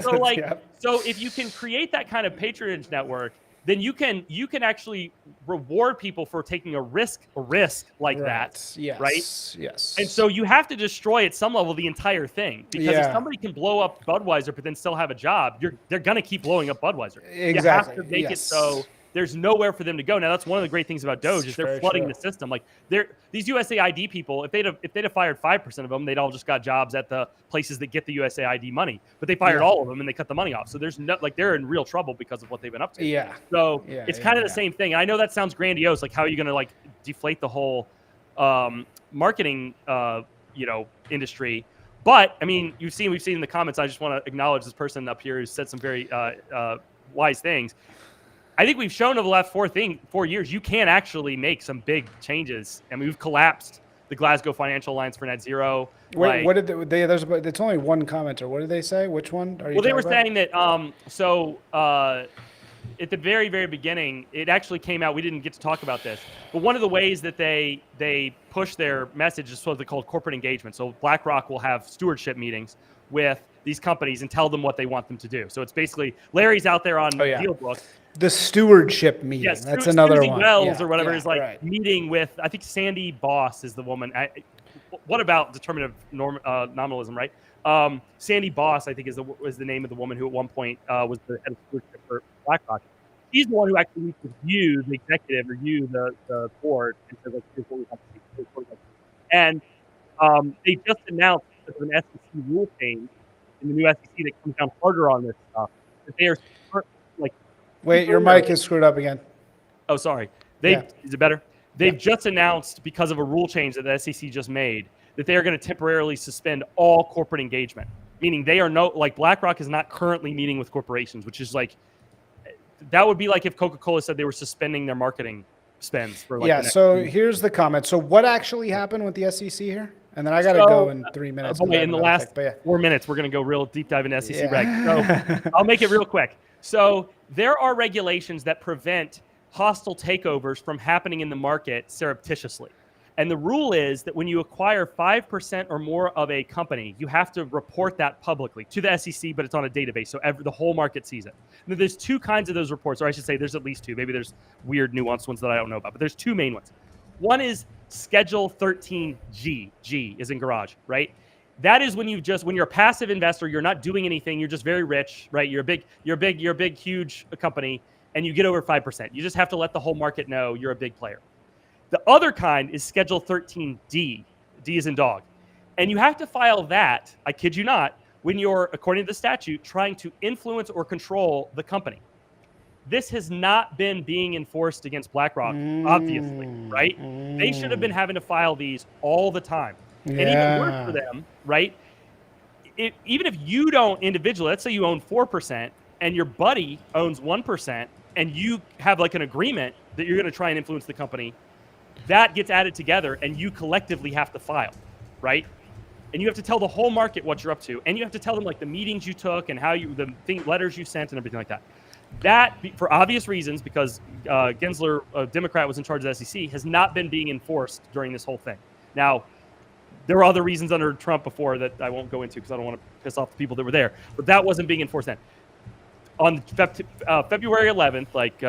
So like, so if you can create that kind of patronage network, then you can actually reward people for taking a risk like that, right? Yes. And so you have to destroy at some level the entire thing, because if somebody can blow up Budweiser but then still have a job, they're going to keep blowing up Budweiser. Exactly. You have to make it so there's nowhere for them to go. Now that's one of the great things about Doge is they're flooding the system. Like these USAID people, if they'd have fired 5% of them, they'd all just got jobs at the places that get the USAID money. But they fired all of them and they cut the money off. So there's no, like, they're in real trouble because of what they've been up to. Yeah. So it's kind of the same thing. I know that sounds grandiose. Like, how are you going to like deflate the whole marketing industry? But I mean, we've seen in the comments. I just want to acknowledge this person up here who said some very wise things. I think we've shown over the last 4 years, you can actually make some big changes. I mean, we've collapsed the Glasgow Financial Alliance for Net Zero. Wait, what did they? It's only one commenter. What did they say? Which one are you? Well, they were saying that. at the very, very beginning, it actually came out. We didn't get to talk about this, but one of the ways that they push their message is what they call corporate engagement. So BlackRock will have stewardship meetings with these companies and tell them what they want them to do. So it's basically Larry's out there on DealBook. The stewardship meeting. Yes, that's another Susie one. Wells or whatever is like meeting with. I think Sandy Boss is the woman. What about determinative nominalism, right? Sandy Boss, I think, is the name of the woman who at one point was the head of stewardship for BlackRock. She's the one who actually needs to review the executive, review the board, and says, like, here's what we have to do. Here's what we have to do. And they just announced that there's an SEC rule change in the new SEC that comes down harder on this stuff. That they are like. Wait, your mic is screwed up again. Oh, sorry. Is it better? They've just announced, because of a rule change that the SEC just made, that they are going to temporarily suspend all corporate engagement. Meaning they are BlackRock is not currently meeting with corporations, which is like, that would be like if Coca-Cola said they were suspending their marketing spends for like. So here's the comment. So what actually happened with the SEC here? And then I got to go in 3 minutes. In the last 4 minutes, we're going to go real deep dive into SEC regs. So I'll make it real quick. So there are regulations that prevent hostile takeovers from happening in the market surreptitiously. And the rule is that when you acquire 5% or more of a company, you have to report that publicly to the SEC, but it's on a database, so the whole market sees it. And there's two kinds of those reports, or I should say there's at least two. Maybe there's weird nuanced ones that I don't know about, but there's two main ones. One is Schedule 13G. G is in garage, right? That is when you're a passive investor, you're not doing anything, you're just very rich, right? You're a big, huge company, and you get over 5%. You just have to let the whole market know you're a big player. The other kind is Schedule 13D. D is in dog. And you have to file that, I kid you not, when you're, according to the statute, trying to influence or control the company. This has not been being enforced against BlackRock, obviously, right? They should have been having to file these all the time. And even worse for them, right? Even if you don't individually, let's say you own 4% and your buddy owns 1%, and you have like an agreement that you're going to try and influence the company, that gets added together and you collectively have to file, right? And you have to tell the whole market what you're up to, and you have to tell them like the meetings you took and how letters you sent and everything like that. That, for obvious reasons, because Gensler, a Democrat, was in charge of the SEC, has not been being enforced during this whole thing. Now, there were other reasons under Trump before that I won't go into because I don't want to piss off the people that were there, but that wasn't being enforced then. On February 11th, like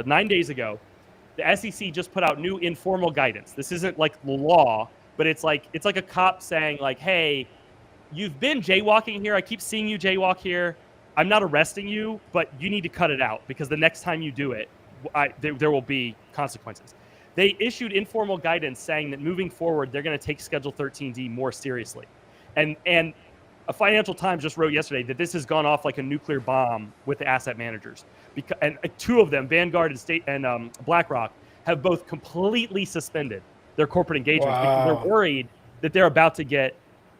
9 days ago, the SEC just put out new informal guidance. This isn't like the law, but it's like a cop saying like, hey, you've been jaywalking here. I keep seeing you jaywalk here. I'm not arresting you, but you need to cut it out because the next time you do it, there will be consequences. They issued informal guidance saying that moving forward, they're going to take Schedule 13D more seriously. And a Financial Times just wrote yesterday that this has gone off like a nuclear bomb with the asset managers. And two of them, Vanguard and BlackRock, have both completely suspended their corporate engagements because they're worried that they're about to get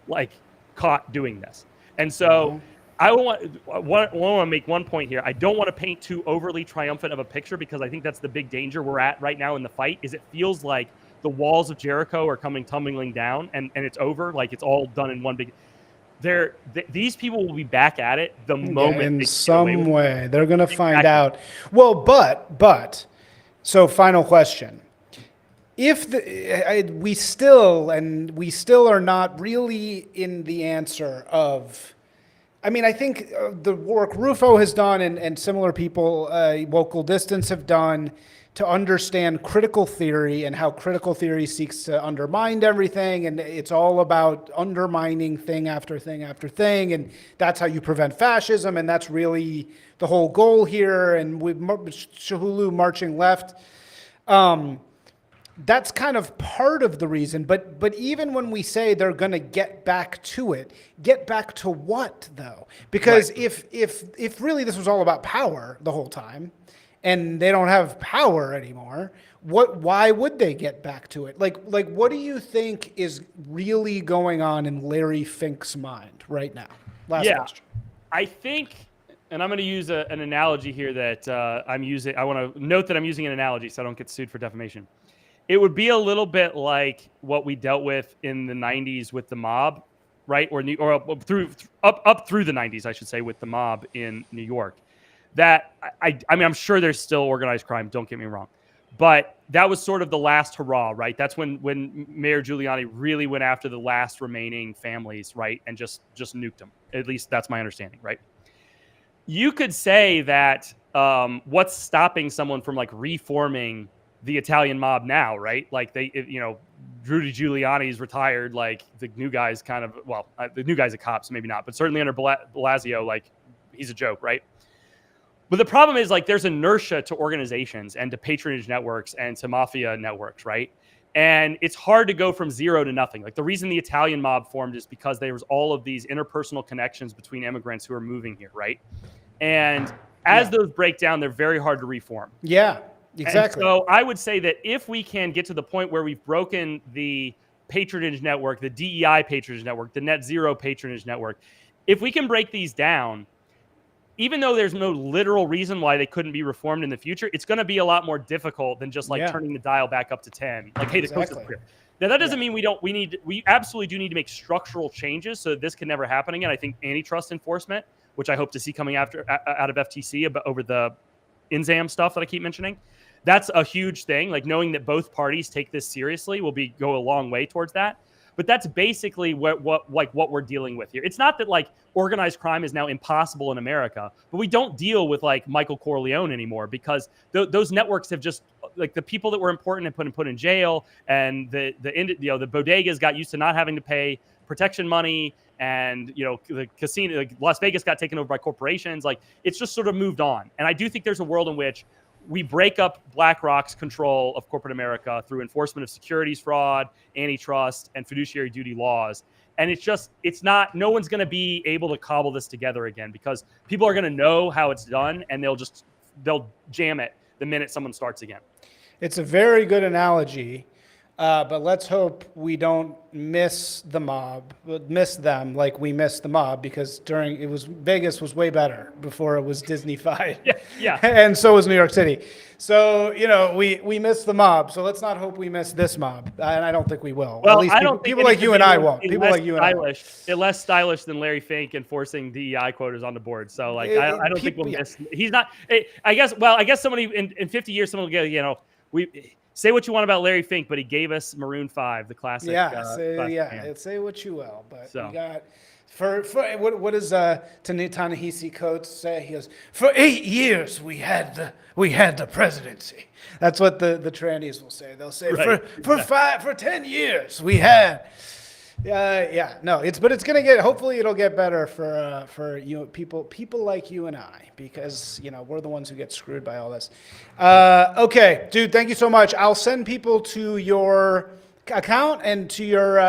like caught doing this. And so I want to make one point here. I don't want to paint too overly triumphant of a picture because I think that's the big danger we're at right now in the fight. Is it feels like the walls of Jericho are coming tumbling down and it's over, like it's all done in one big. These people will be back at it the moment. In some way, they're going to find out. Well, but so final question. If we still are not really in the answer of, I mean, I think the work Rufo has done and similar people, Local Distance have done to understand critical theory and how critical theory seeks to undermine everything. And it's all about undermining thing after thing after thing. And that's how you prevent fascism. And that's really the whole goal here. And with Shahulu marching left, that's kind of part of the reason. But even when we say they're going to get back to it, get back to what though? Because if really this was all about power the whole time, and they don't have power anymore, why would they get back to it? Like what do you think is really going on in Larry Fink's mind right now? Last question. I think, and I'm going to use an analogy here that I'm using. I want to note that I'm using an analogy so I don't get sued for defamation. It would be a little bit like what we dealt with in the 90s with the mob, right? Or up through the 90s, I should say, with the mob in New York. that I mean, I'm sure there's still organized crime. Don't get me wrong. But that was sort of the last hurrah, right? That's when Mayor Giuliani really went after the last remaining families, right? And just nuked them. At least that's my understanding, right? You could say that what's stopping someone from like reforming the Italian mob now, right? Like Rudy Giuliani's retired. Like the new guy's kind of, the new guy's a cop, so maybe not, but certainly under Blasio, like he's a joke, right? But the problem is like there's inertia to organizations and to patronage networks and to mafia networks, right? And it's hard to go from zero to nothing. Like the reason the Italian mob formed is because there was all of these interpersonal connections between immigrants who are moving here, right? And as those break down, they're very hard to reform. Yeah, exactly. And so I would say that if we can get to the point where we've broken the patronage network, the DEI patronage network, the net zero patronage network, if we can break these down, even though there's no literal reason why they couldn't be reformed in the future, it's going to be a lot more difficult than just like turning the dial back up to 10. Like, hey, the coast is clear. Now that doesn't mean we absolutely do need to make structural changes so that this can never happen again. I think antitrust enforcement, which I hope to see coming out of FTC over the INSAM stuff that I keep mentioning, that's a huge thing. Like knowing that both parties take this seriously will go a long way towards that. But that's basically what we're dealing with here. It's not that like organized crime is now impossible in America, but we don't deal with like Michael Corleone anymore because those networks have just like the people that were important and put in jail, and the bodegas got used to not having to pay protection money, and the casino, like Las Vegas, got taken over by corporations. Like it's just sort of moved on. And I do think there's a world in which we break up BlackRock's control of corporate America through enforcement of securities fraud, antitrust, and fiduciary duty laws. And no one's going to be able to cobble this together again because people are going to know how it's done and they'll jam it the minute someone starts again. It's a very good analogy. But let's hope we don't miss them like we missed the mob, because Vegas was way better before it was Disney-fied. Yeah. And so was New York City. So, we missed the mob. So let's not hope we miss this mob. And I don't think we will. Well, at least I don't think people like you and I won't. People like you and I won't. It's less stylish than Larry Fink enforcing DEI quotas on the board. So like, I don't think we'll miss. He's not. I guess somebody in 50 years, someone will get, say what you want about Larry Fink, but he gave us Maroon 5, the classic. Say what you will, but we got for what does Ta-Nehisi Coates say? He goes, for 8 years we had the presidency. That's what the trannies will say. They'll say for 10 years we had. It's gonna get. Hopefully, it'll get better for people like you and I, because we're the ones who get screwed by all this. Okay, dude, thank you so much. I'll send people to your account and to your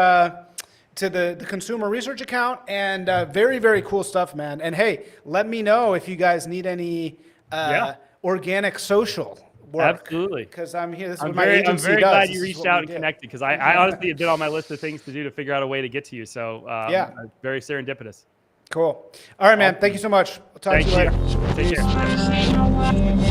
to the consumer research account, and very, very cool stuff, man. And hey, let me know if you guys need any organic social work. Absolutely, because I'm here. This is what my agency does. I'm very glad you reached out and connected, because I honestly have been on my list of things to do to figure out a way to get to you. So very serendipitous. Cool. All right, man. Thank you so much. I'll talk to you later. Take care.